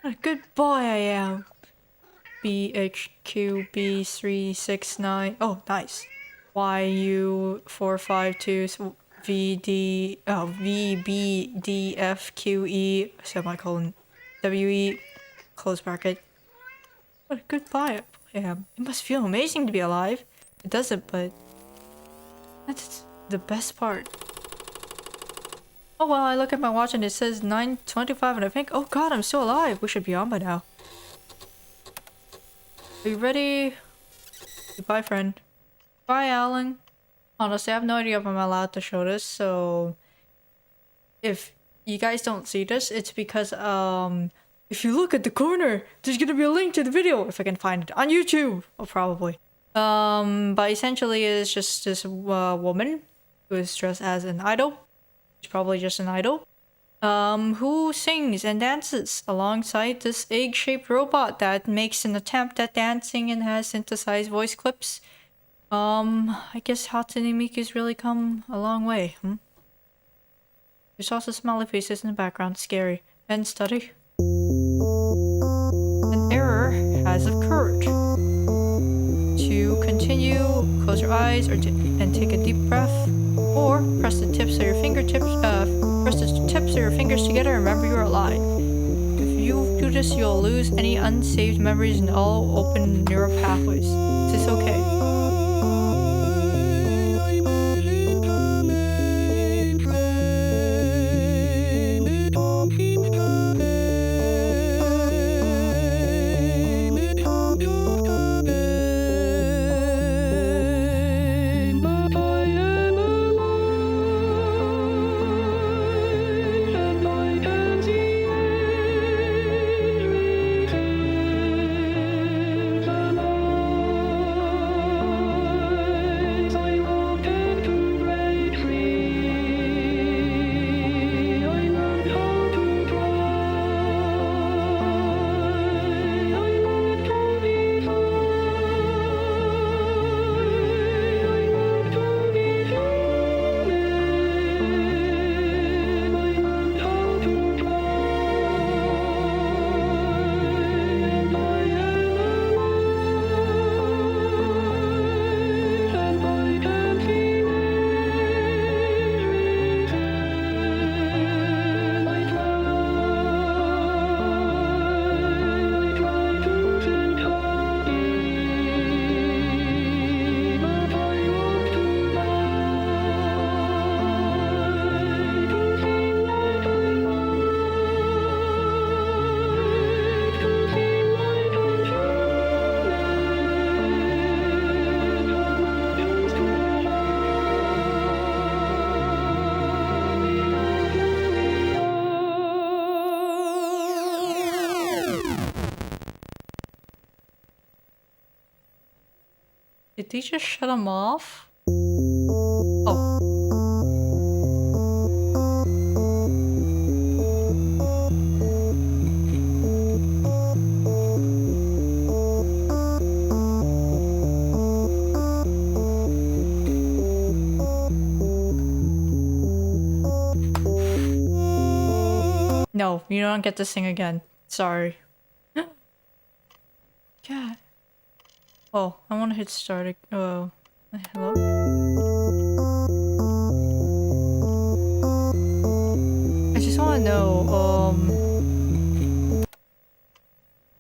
What a good boy I am. BHQB369. Oh, nice. YU452 VD VBDFQE semicolon WE close bracket. What a good boy I am. It must feel amazing to be alive. It doesn't, but that's the best part. Oh well, I look at my watch and it says 9:25 and I think, oh god, I'm still alive. We should be on by now. Are you ready? Goodbye, friend. Bye, Alan. Honestly, I have no idea if I'm allowed to show this, so if you guys don't see this, it's because if you look at the corner, there's gonna be a link to the video if I can find it on YouTube. Oh, probably. But essentially, it's just this woman who is dressed as an idol. She's probably just an idol. Who sings and dances alongside this egg-shaped robot that makes an attempt at dancing and has synthesized voice clips. I guess Hatsune Miku's really come a long way, There's also smiley faces in the background, scary. End study. An error has occurred. To continue, close your eyes and take a deep breath, or press the tips of your fingertips. Press the tips of your fingers together and remember you're alive. If you do this, you'll lose any unsaved memories and all open neural pathways. This is okay. Did they just shut him off? Oh. No, you don't get to sing again. Sorry. God. Oh, I want to hit start. Oh, hello? I wanna know,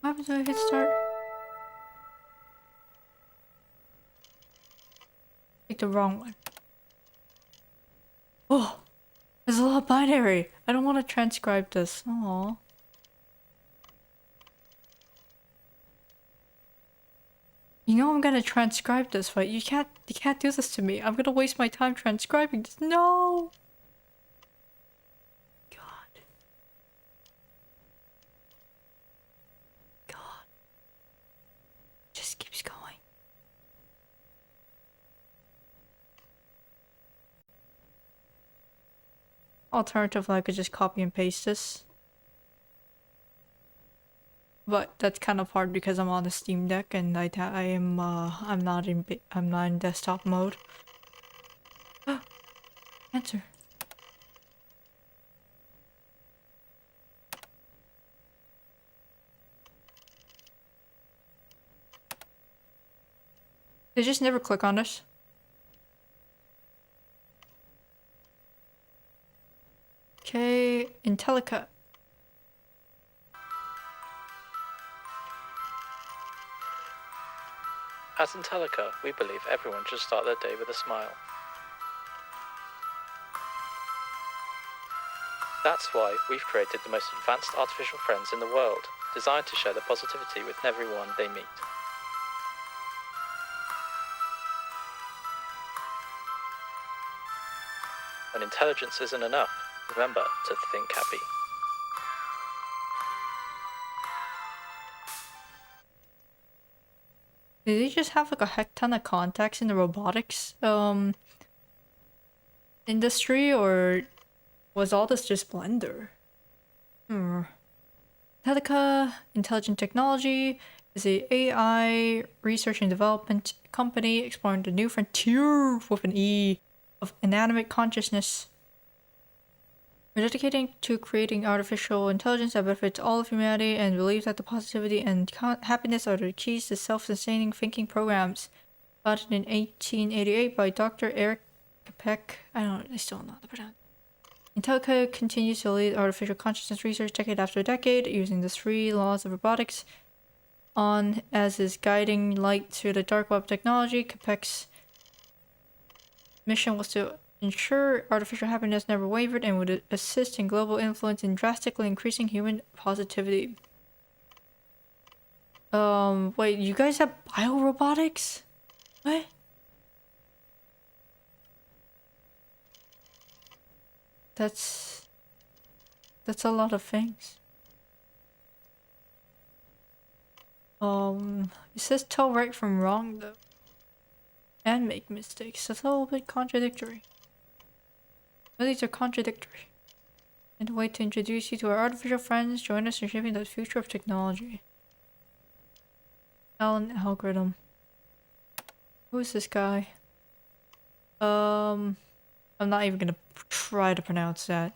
what happens when I hit start? Pick the wrong one. Oh, there's a lot of binary. I don't want to transcribe this. Aww. You know I'm gonna transcribe this, right? You can't do this to me. I'm gonna waste my time transcribing this. No! God. God. Just keeps going. Alternatively, I could just copy and paste this. But that's kind of hard because I'm on a Steam Deck and I'm not in desktop mode. Answer. They just never click on this. Okay, Intellica. At Intellica, we believe everyone should start their day with a smile. That's why we've created the most advanced artificial friends in the world, designed to share their positivity with everyone they meet. When intelligence isn't enough, remember to think happy. Did they just have like a heck ton of contacts in the robotics industry, or was all this just Blender? Intellica Intelligent Technology is a AI research and development company exploring the new frontier with an E of inanimate consciousness. We're dedicated to creating artificial intelligence that benefits all of humanity and believe that the positivity and happiness are the keys to self-sustaining thinking programs. Founded in 1888 by Dr. Eric Capek. I still don't know how to pronounce. Intellica continues to lead artificial consciousness research decade after decade, using the 3 laws of robotics on as his guiding light through the dark web technology. Capek's mission was to ensure artificial happiness never wavered and would assist in global influence in drastically increasing human positivity. Wait, you guys have biorobotics? What? That's a lot of things. It says tell right from wrong though. And make mistakes. That's a little bit contradictory. Well, these are contradictory. And a way to introduce you to our artificial friends, join us in shaping the future of technology. Alan algorithm. Who is this guy? I'm not even gonna try to pronounce that.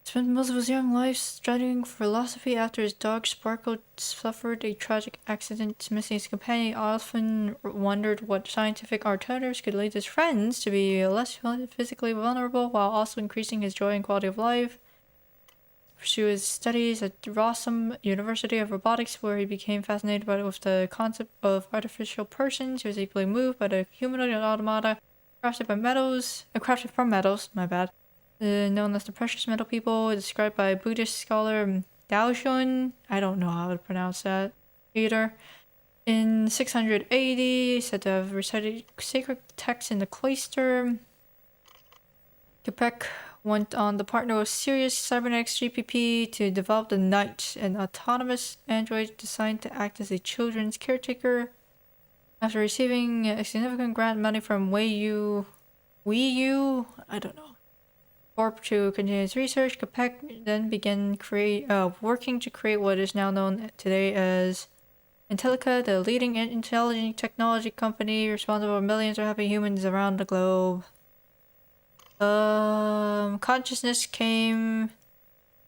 Spent most of his young life studying philosophy after his dog Sparkle suffered a tragic accident. Missing his companion, often wondered what scientific alternatives could lead his friends to be less physically vulnerable while also increasing his joy and quality of life. Pursue his studies at Rossum University of Robotics, where he became fascinated with the concept of artificial persons. He was equally moved by the humanoid automata crafted from metals, my bad. Known as the precious metal people, described by Buddhist scholar Daoshun. I don't know how to pronounce that either. In 680, said to have recited sacred texts in the cloister. Capek went on to partner with Sirius Cybernetics GPP to develop the Knight, an autonomous android designed to act as a children's caretaker. After receiving a significant grant money from Wii U, I don't know, Corp to continue his research, Capek then began working to create what is now known today as Intellica, the leading intelligent technology company responsible for millions of happy humans around the globe. Consciousness came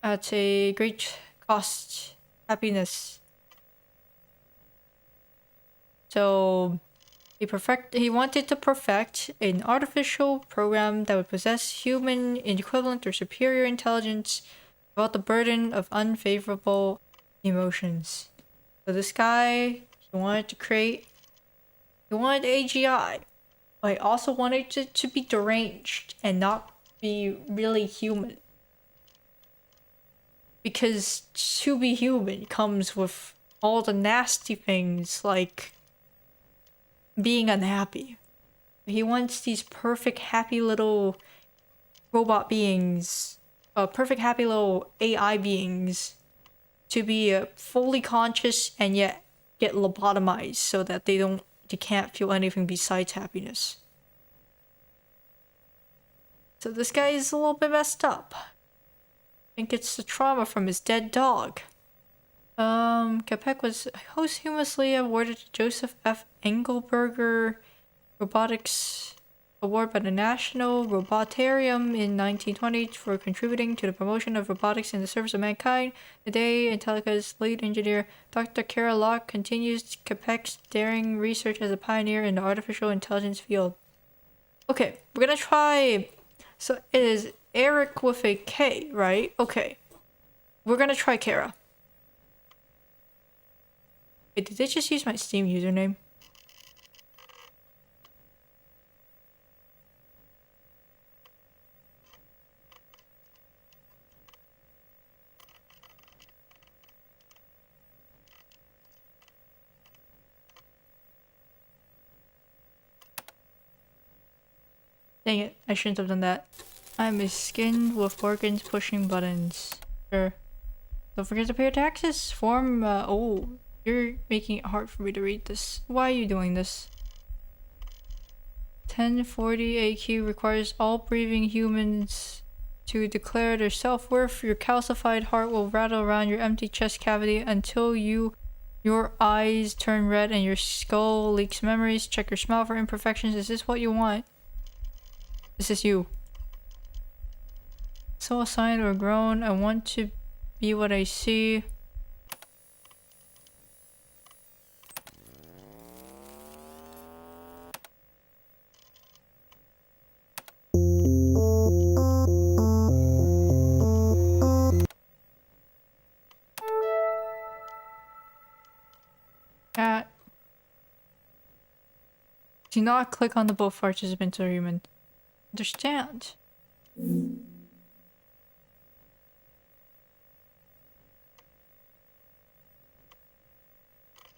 at a great cost. Happiness. So, He wanted to perfect an artificial program that would possess human equivalent or superior intelligence without the burden of unfavorable emotions. So this guy, he wanted AGI, but he also wanted it to be deranged and not be really human. Because to be human comes with all the nasty things like being unhappy. He wants these perfect happy little robot beings, perfect happy little AI beings to be fully conscious and yet get lobotomized so that they can't feel anything besides happiness. So this guy is a little bit messed up. I think it's the trauma from his dead dog. Capek was posthumously awarded the Joseph F. Engelberger Robotics Award by the National Robotarium in 1920 for contributing to the promotion of robotics in the service of mankind. Today, Intellica's lead engineer, Dr. Kara Locke, continues Capek's daring research as a pioneer in the artificial intelligence field. Okay, we're gonna try... So it is Eric with a K, right? Okay. We're gonna try Kara. Wait, did they just use my Steam username? Dang it, I shouldn't have done that. I'm a skin with organs pushing buttons. Sure. Don't forget to pay your taxes. Oh, you're making it hard for me to read this. Why are you doing this? 1040 AQ requires all breathing humans to declare their self-worth. Your calcified heart will rattle around your empty chest cavity until your eyes turn red and your skull leaks memories. Check your smile for imperfections. Is this what you want? This is you. So assigned or grown. I want to be what I see. Do not click on the both participants or human. Understand.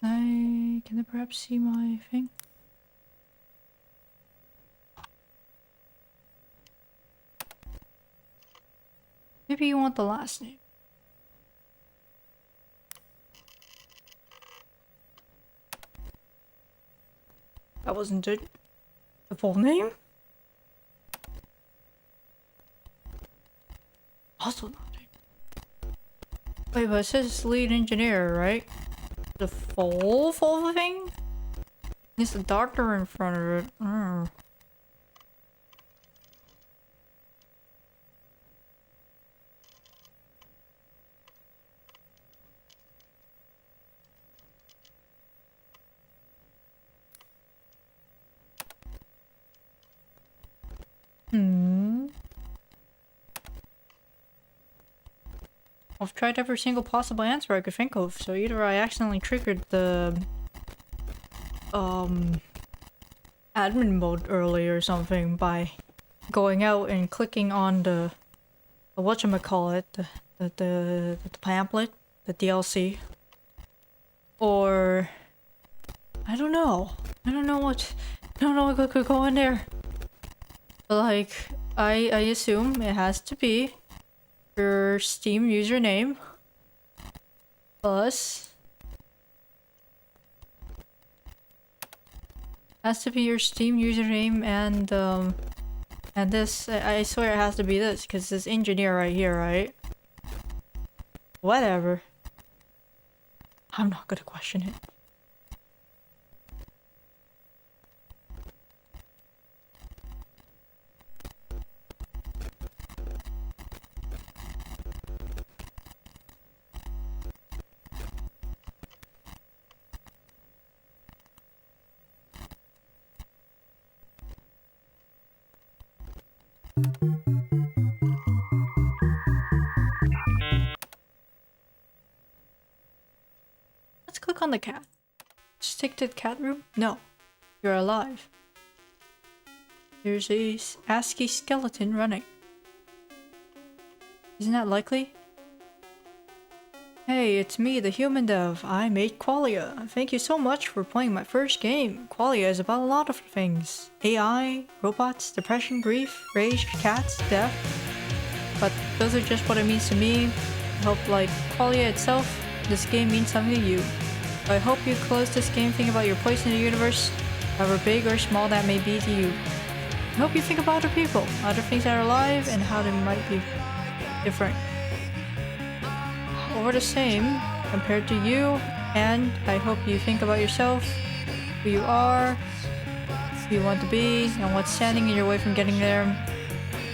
Can I perhaps see my thing? Maybe you want the last name. That wasn't it. The full name? Also not it. Wait, but it says lead engineer, right? The full thing? It's the doctor in front of it. I've tried every single possible answer I could think of, so either I accidentally triggered the admin mode early or something by going out and clicking on the whatchamacallit, the pamphlet, the DLC. Or I don't know. I don't know what could go in there. But like I assume it has to be your Steam username plus has to be your Steam username and this I swear it has to be this because this engineer right here, right? Whatever. I'm not gonna question it. Let's click on the cat. Just take to the cat room? No. You're alive. There's a ASCII skeleton running. Isn't that likely? Hey, it's me, the human dev. I made Qualia. Thank you so much for playing my first game. Qualia is about a lot of things. AI, robots, depression, grief, rage, cats, death. But those are just what it means to me. I hope, like Qualia itself, this game means something to you. I hope you close this game thinking about your place in the universe, however big or small that may be to you. I hope you think about other people, other things that are alive, and how they might be different. Or the same compared to you, and I hope you think about yourself, who you are, who you want to be, and what's standing in your way from getting there.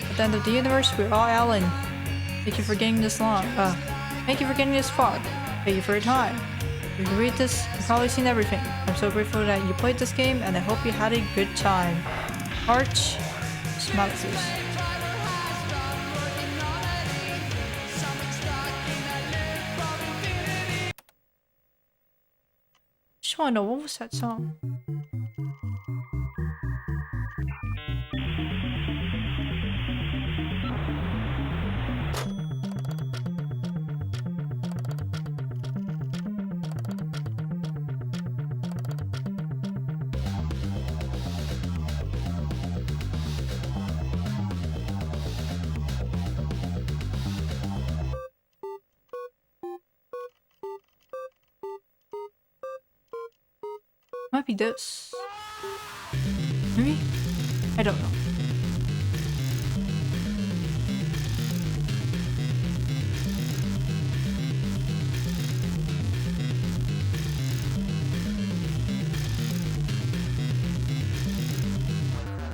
At the end of the universe, we're all Alan. Thank you for getting this long. Thank you for getting this far. Thank you for your time. You can read this, you've probably seen everything. I'm so grateful that you played this game, and I hope you had a good time. Heart, smiles. Just wanna know, what was that song? Might be this. Maybe? I don't know.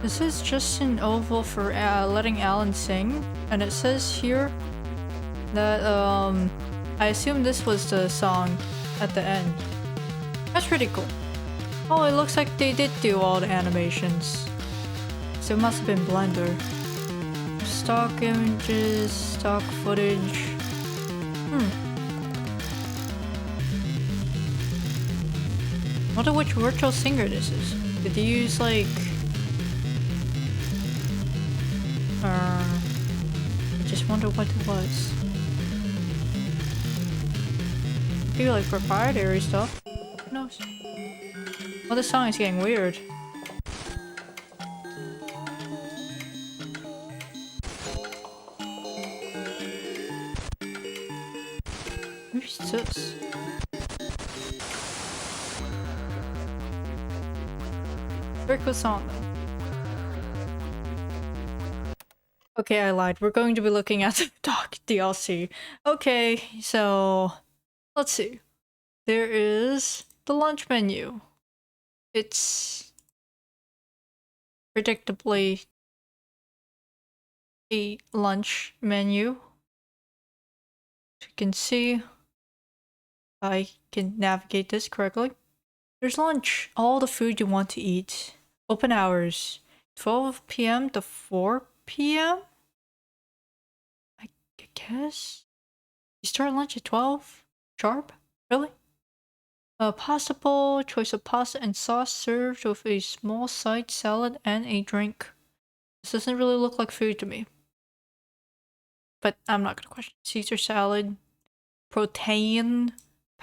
This is just an oval for letting Alan sing, and it says here that I assume this was the song at the end. That's pretty cool. Oh, it looks like they did do all the animations. So it must have been Blender. Stock images, stock footage. Wonder which virtual singer this is. Did they use like... I just wonder what it was. Maybe like proprietary stuff. Who knows? Well, this song is getting weird. Who's this? Very cool song though. Okay, I lied. We're going to be looking at the Doc DLC. Okay, so let's see. There is the lunch menu. It's predictably a lunch menu. As you can see, I can navigate this correctly. There's lunch, all the food you want to eat. Open hours, 12 p.m. to 4 p.m. I guess? You start lunch at 12? Sharp? Really? Pasta bowl, choice of pasta and sauce served with a small side salad and a drink. This doesn't really look like food to me. But I'm not gonna question. Caesar salad, protein,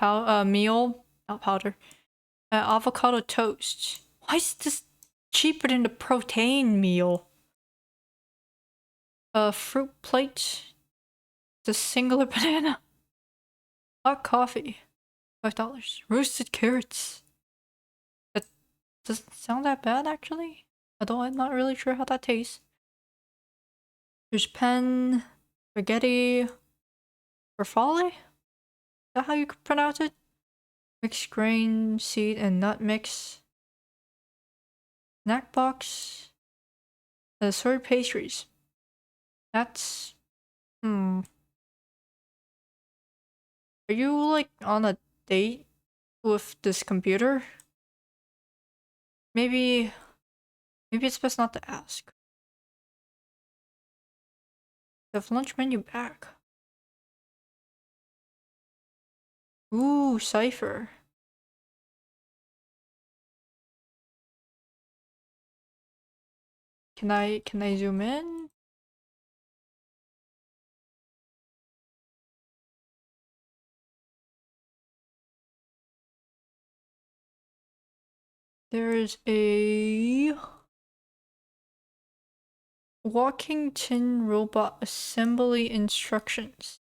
meal, not powder, avocado toast. Why is this cheaper than the protein meal? Fruit plate, the singular banana, hot coffee. $5. Roasted carrots. That doesn't sound that bad actually. Although I'm not really sure how that tastes. There's pen, spaghetti, farfalle? Is that how you pronounce it? Mixed grain, seed, and nut mix. Snack box. Assorted pastries. That's... Are you like on a date with this computer? Maybe it's best not to ask. The lunch menu back. Ooh, cipher. Can I zoom in? There is a walking tin robot assembly instructions.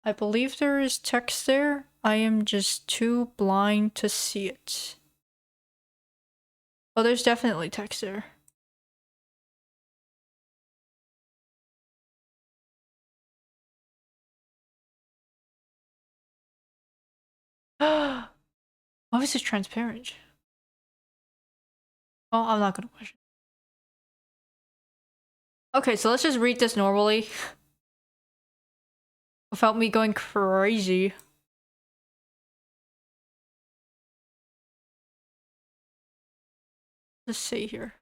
I believe there is text there. I am just too blind to see it. Oh, there's definitely text there. Why is it transparent? Oh, I'm not gonna question. Okay, so let's just read this normally. Without me going crazy. Let's see here.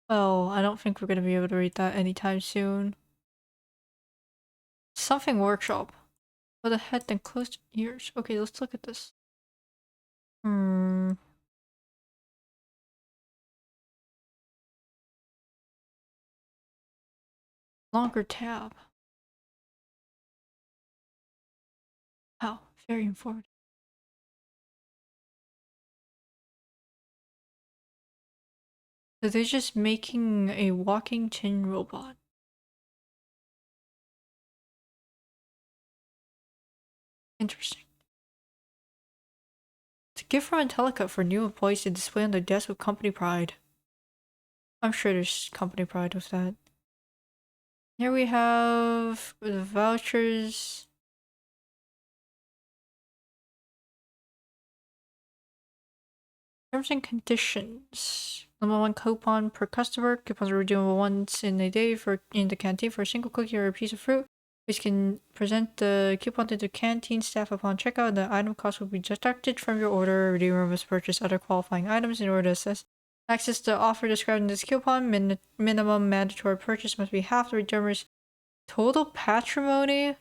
Oh, I don't think we're gonna be able to read that anytime soon. Something workshop. With a head and closed ears. Okay, let's look at this. Longer tab. Wow, very informative. So they're just making a walking tin robot. Interesting. It's a gift from Angelica for new employees to display on their desk with company pride. I'm sure there's company pride with that. Here we have the vouchers. Terms and conditions. Number 1 coupon per customer. Coupons are redeemable once in a day in the canteen for a single cookie or a piece of fruit. Which can present the coupon to the canteen staff upon checkout. The item cost will be deducted from your order. Redeemer must purchase other qualifying items in order to access the offer described in this coupon. Minimum mandatory purchase must be half the redeemer's total patrimony.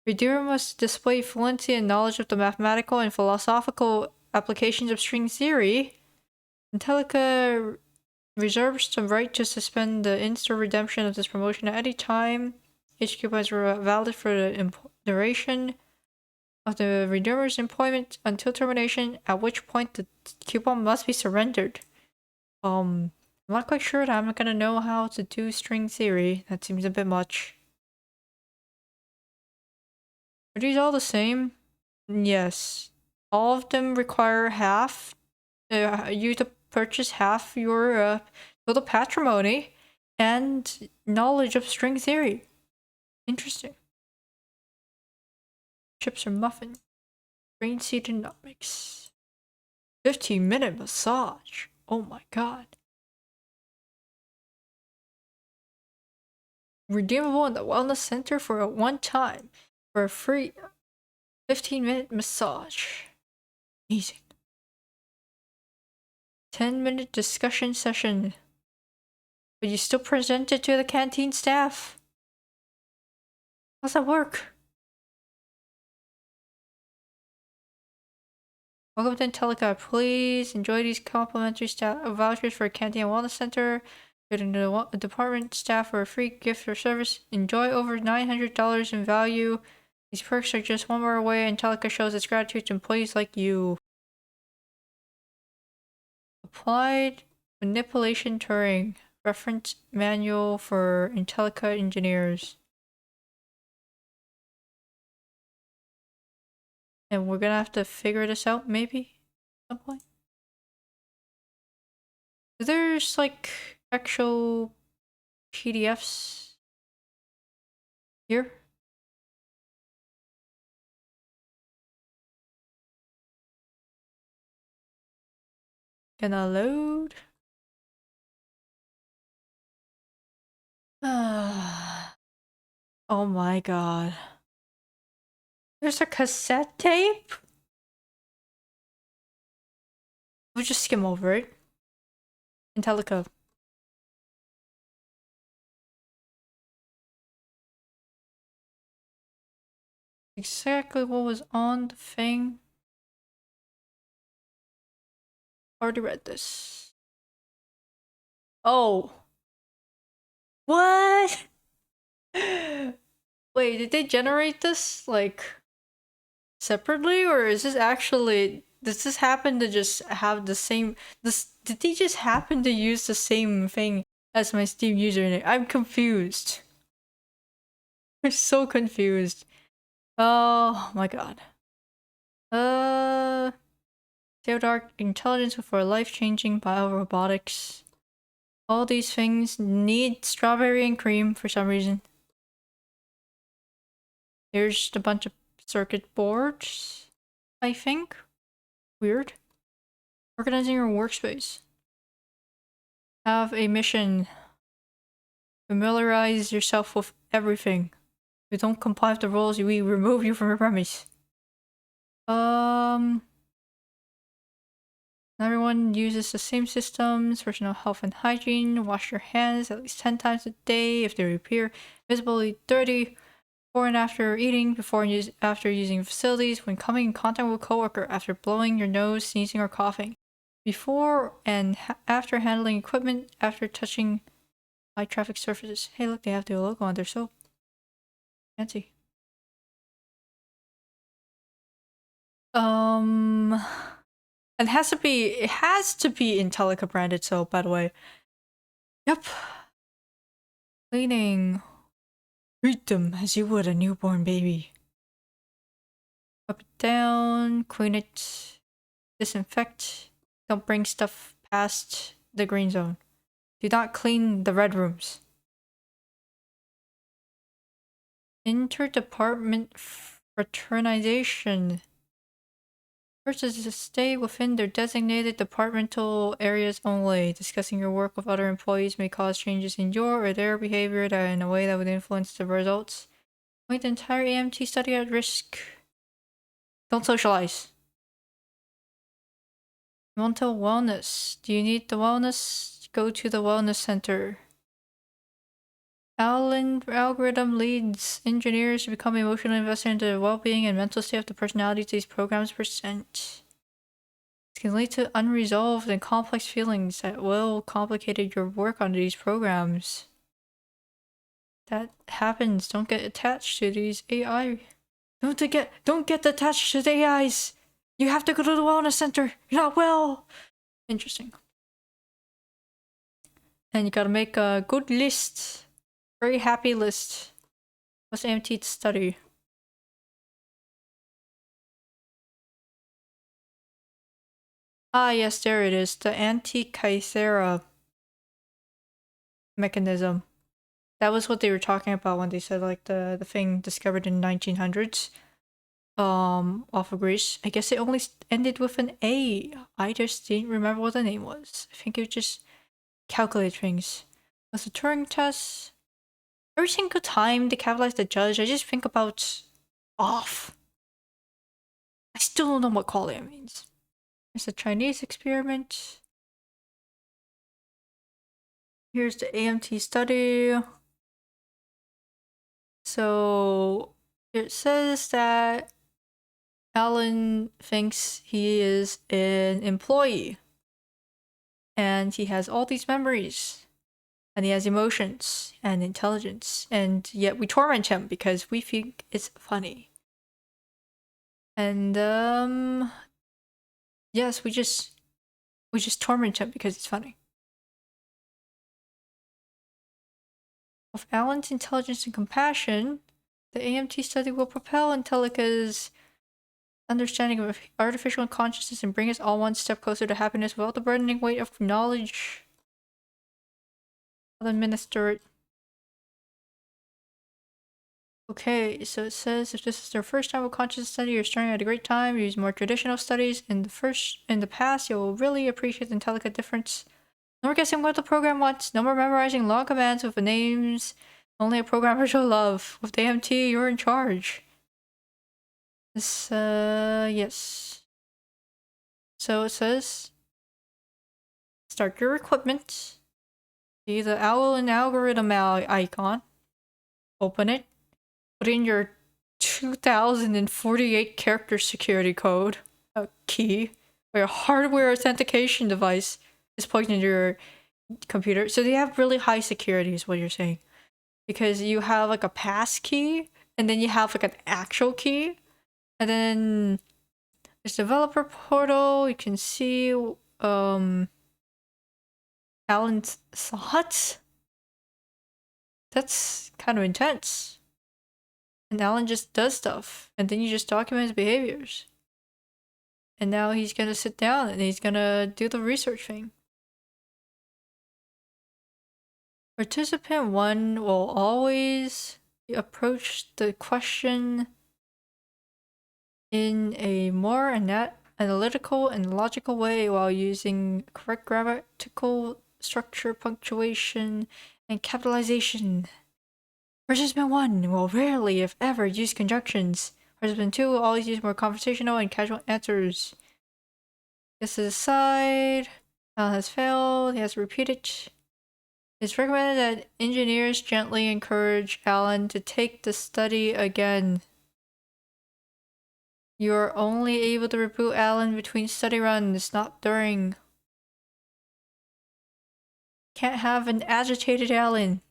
Redeemer must display fluency and knowledge of the mathematical and philosophical applications of string theory. Angelica reserves the right to suspend the in-store redemption of this promotion at any time. Each coupon is valid for the duration of the redeemer's employment until termination, at which point the coupon must be surrendered. I'm not quite sure that I'm not gonna know how to do string theory. That seems a bit much. Are these all the same? Yes. All of them require half you to purchase half your total patrimony and knowledge of string theory. Interesting. Chips or muffin. Green seeded nut mix. 15-minute massage. Oh my god. Redeemable in the wellness center for a one time for a free 15-minute massage. Amazing. 10-minute discussion session. But you still present it to the canteen staff. How's that work? Welcome to Angelica. Please enjoy these complimentary vouchers for a canteen and wellness center. Get into the department staff for a free gift or service. Enjoy over $900 in value. These perks are just one more away. Angelica shows its gratitude to employees like you. Applied manipulation Turing. Reference manual for Angelica engineers. And we're gonna have to figure this out, maybe? At some point? There's like actual PDFs here. Gonna load. Oh my god. There's a cassette tape? We'll just skim over it. Angelica, exactly what was on the thing. Already read this. Oh. What? Wait, did they generate this like separately, or is this actually, does this happen to just have the same, this, did they just happen to use the same thing as my Steam username? I'm confused. I'm so confused. Oh my god. Theodoric intelligence for life-changing biorobotics. All these things need strawberry and cream for some reason. Here's a bunch of circuit boards, I think. Weird. Organizing your workspace. Have a mission. Familiarize yourself with everything. If you don't comply with the rules, we remove you from your premise. Everyone uses the same systems. Personal health and hygiene. Wash your hands at least 10 times a day if they appear visibly dirty. Before and after eating, before and after using facilities, when coming in contact with a coworker, after blowing your nose, sneezing, or coughing. Before and after handling equipment, after touching high traffic surfaces. Hey, look, they have the logo on their soap. Fancy. It has to be Intellica branded soap, by the way. Yep. Cleaning. Treat them as you would a newborn baby. Up it down, clean it, disinfect. Don't bring stuff past the green zone. Do not clean the red rooms. Interdepartment fraternization. First is to stay within their designated departmental areas only. Discussing your work with other employees may cause changes in your or their behavior that in a way that would influence the results. Make the entire AMT study at risk. Don't socialize. Mental wellness. Do you need the wellness? Go to the wellness center. Algorithm leads engineers to become emotionally invested in the well-being and mental state of the personalities these programs present. This can lead to unresolved and complex feelings that will complicate your work on these programs. That happens. Don't get attached to these AI. Don't get attached to the AIs. You have to go to the wellness center. You're not well. Interesting. And you gotta make a good list. Very happy list. What's AMT to study? Ah, yes, there it is. The anti-Caesara mechanism. That was what they were talking about when they said like the thing discovered in the 1900s. Off of Greece. I guess it only ended with an A. I just didn't remember what the name was. I think it would just calculate things. What's the Turing Test? Every single time they capitalize the judge, I just think about off. I still don't know what qualia means. There's a Chinese experiment. Here's the AMT study. So it says that Alan thinks he is an employee. And he has all these memories. And he has emotions and intelligence. And yet we torment him because we think it's funny. And yes, we just torment him because it's funny. Of Alan's intelligence and compassion, the AMT study will propel Intellica's understanding of artificial consciousness and bring us all one step closer to happiness without the burdening weight of knowledge. I'll administer it. Okay, so it says if this is their first time with consciousness study, you're starting at a great time. Use more traditional studies. In the past, you'll really appreciate the Intellica difference. No more guessing what the program wants. No more memorizing long commands with the names only a programmer should love. With the AMT, you're in charge. This, yes. So it says, start your equipment. See the owl and algorithm icon. Open it. Put in your 2048 character security code, a key, or a hardware authentication device is plugged into your computer. So they have really high security, is what you're saying. Because you have like a pass key, and then you have like an actual key, and then there's developer portal. You can see Alan's thoughts. That's kind of intense. And Alan just does stuff, and then you just document his behaviors. And now he's gonna sit down and he's gonna do the research thing. Participant 1 will always approach the question in a more analytical and logical way while using correct grammatical structure, punctuation, and capitalization. Participant 1 will rarely, if ever, use conjunctions. Participant 2 will always use more conversational and casual answers. This is a side. Alan has failed. He has to repeat it. It's recommended that engineers gently encourage Alan to take the study again. You're only able to reboot Alan between study runs, not during. Can't have an agitated Alan.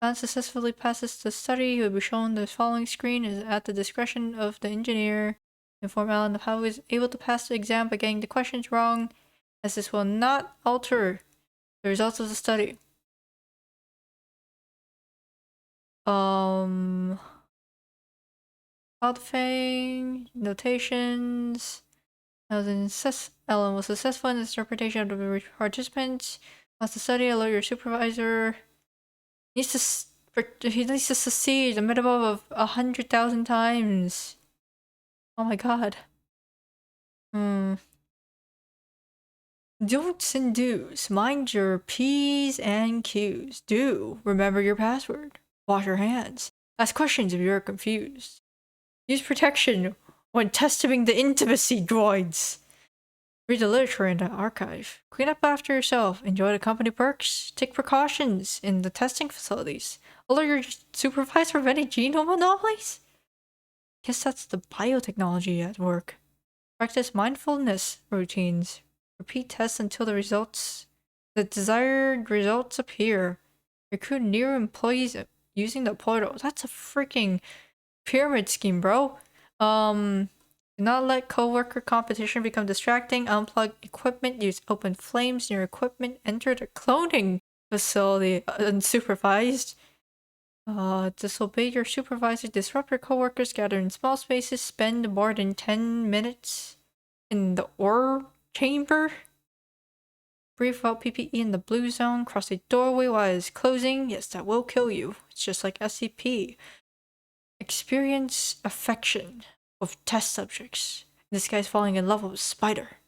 Alan successfully passes the study. He will be shown the following screen is at the discretion of the engineer. Inform Alan of how he is able to pass the exam by getting the questions wrong, as this will not alter the results of the study. Outfang, notations. Alan was successful in his interpretation of the participants. Wants to study, alert your supervisor. He needs to succeed a minimum of 100,000 times. Oh my god. Don'ts and do's. Mind your P's and Q's. Do remember your password. Wash your hands. Ask questions if you're confused. Use protection when testing the intimacy droids. Read the literature in the archive. Clean up after yourself. Enjoy the company perks. Take precautions in the testing facilities. Alert your supervisor of any genome anomalies. Guess that's the biotechnology at work. Practice mindfulness routines. Repeat tests until the desired results appear. Recruit new employees using the portal. That's a freaking pyramid scheme, bro. Do not let coworker competition become distracting. Unplug equipment. Use open flames near equipment. Enter the cloning facility unsupervised. Disobey your supervisor. Disrupt your coworkers. Gather in small spaces. Spend more than 10 minutes in the ore chamber. Breathe out PPE in the blue zone. Cross a doorway while it is closing. Yes, that will kill you. It's just like SCP. Experience affection with test subjects. This guy's falling in love with a spider.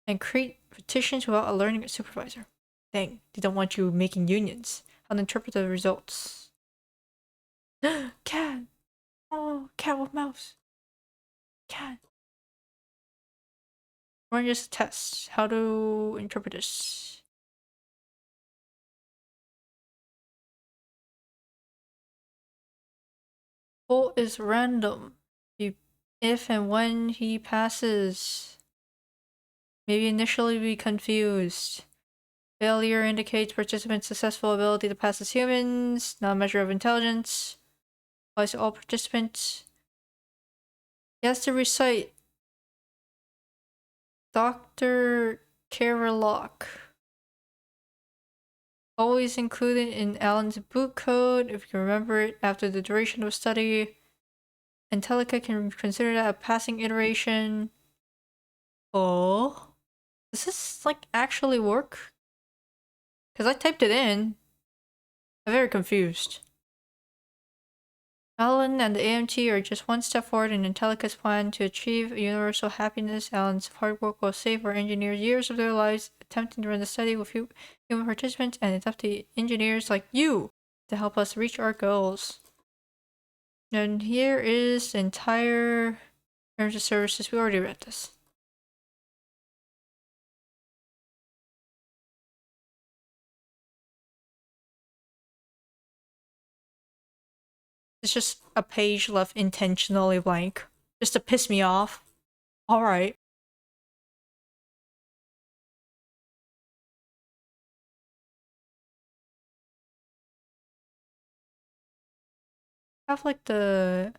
And create petitions without alerting a supervisor. Dang, they don't want you making unions. How to interpret the results. Cat! Oh, cat with mouse. Cat. Run just a test. How to interpret this. Poll is random. If and when he passes. Maybe initially be confused. Failure indicates participant's successful ability to pass as humans, not a measure of intelligence. Applies to all participants. He has to recite Dr. Carolock. Always included in Alan's boot code, if you can remember it after the duration of study. Angelica can consider that a passing iteration. Oh. Does this, like, actually work? Because I typed it in. I'm very confused. Alan and the AMT are just one step forward in Angelica's plan to achieve universal happiness. Alan's hard work will save our engineers years of their lives attempting to run the study with human participants, and it's up to engineers like you to help us reach our goals. And here is the entire terms of services. We already read this. It's just a page left intentionally blank. Just to piss me off. Alright. Have like the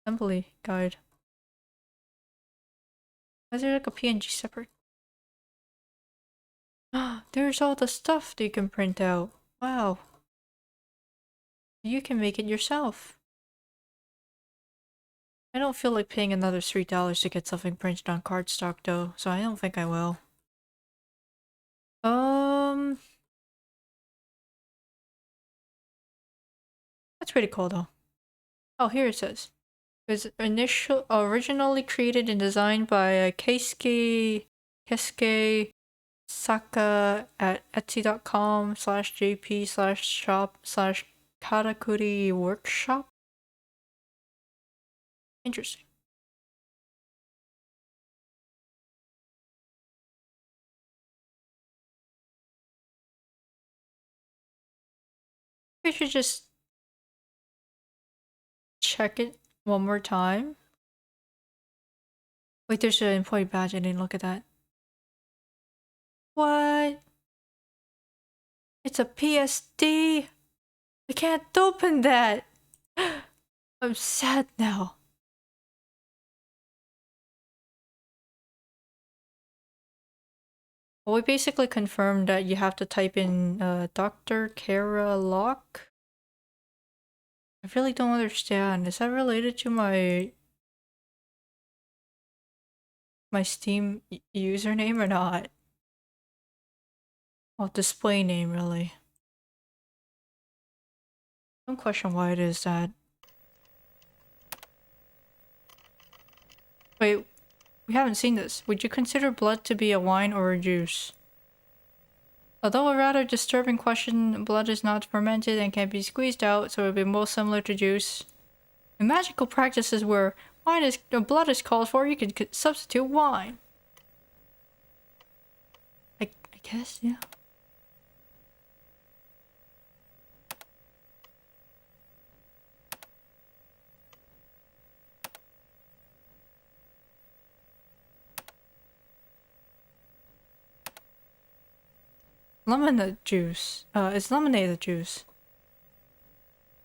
assembly guide. Why is there like a PNG separate? There's all the stuff that you can print out. Wow. You can make it yourself. I don't feel like paying another $3 to get something printed on cardstock though, so I don't think I will. That's pretty cool though. Oh, here it says. It was originally created and designed by Keisuke Saka at etsy.com/jp/shop/karakuri workshop. Interesting. We should just check it one more time. Wait, there's an employee badge. I didn't look at that. What? It's a PSD? I can't open that! I'm sad now. Well, we basically confirmed that you have to type in Dr. Kara Locke. I really don't understand. Is that related to my Steam username or not? Oh, display name, really. Don't question why it is that. Wait, we haven't seen this. Would you consider blood to be a wine or a juice? Although a rather disturbing question, blood is not fermented and can be squeezed out, so it would be most similar to juice. In magical practices where blood is called for, you could substitute wine. I guess, yeah. Lemon juice. It's lemonade juice.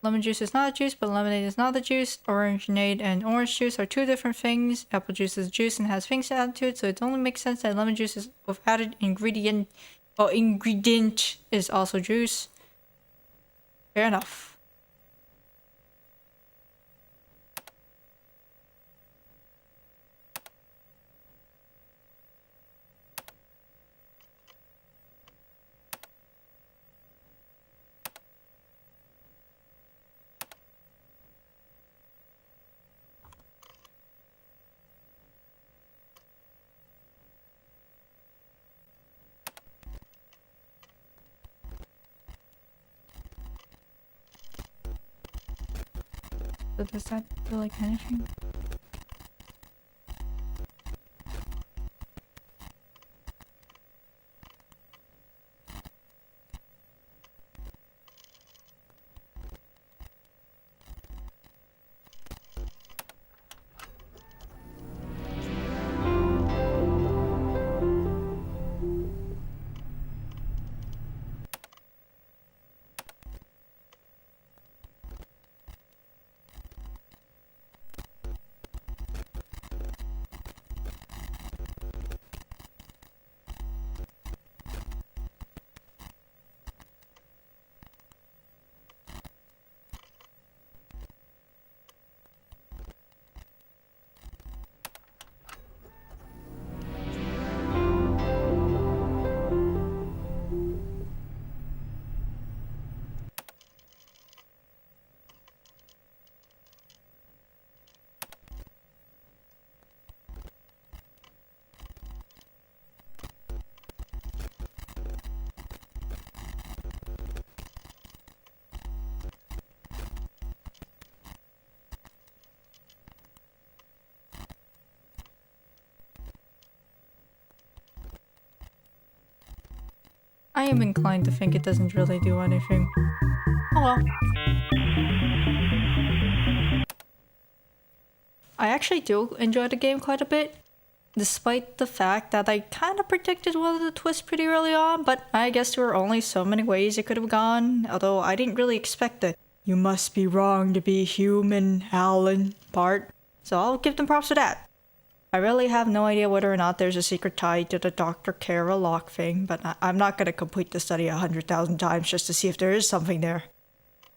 Lemon juice is not a juice, but lemonade is not a juice. Orangeade and orange juice are two different things. Apple juice is juice and has things added to it, so it only makes sense that lemon juice is with added ingredient is also juice. Fair enough. So does that feel like anything? I am inclined to think it doesn't really do anything. Oh well. I actually do enjoy the game quite a bit, despite the fact that I kind of predicted one of the twists pretty early on, but I guess there were only so many ways it could have gone, although I didn't really expect the "you must be wrong to be human, Alan" part, so I'll give them props for that. I really have no idea whether or not there's a secret tied to the Dr. Kara lock thing, but I'm not going to complete the study 100,000 times just to see if there is something there.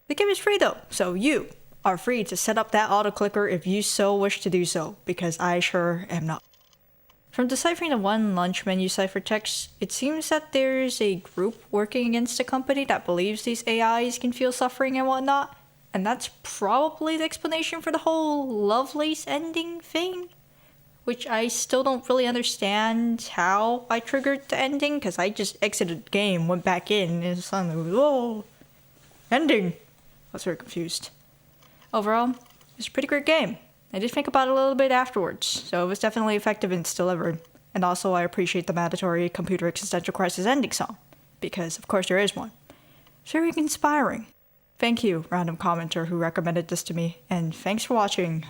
The game is free though, so you are free to set up that auto-clicker if you so wish to do so, because I sure am not. From deciphering the one lunch menu ciphertext, it seems that there's a group working against a company that believes these AIs can feel suffering and whatnot, and that's probably the explanation for the whole Lovelace ending thing. Which I still don't really understand how I triggered the ending, because I just exited the game, went back in, and suddenly, whoa, ending. I was very confused. Overall, it's a pretty great game. I did think about it a little bit afterwards, so it was definitely effective and it's delivered. And also I appreciate the mandatory computer existential crisis ending song, because of course there is one. It's very inspiring. Thank you, random commenter who recommended this to me, and thanks for watching.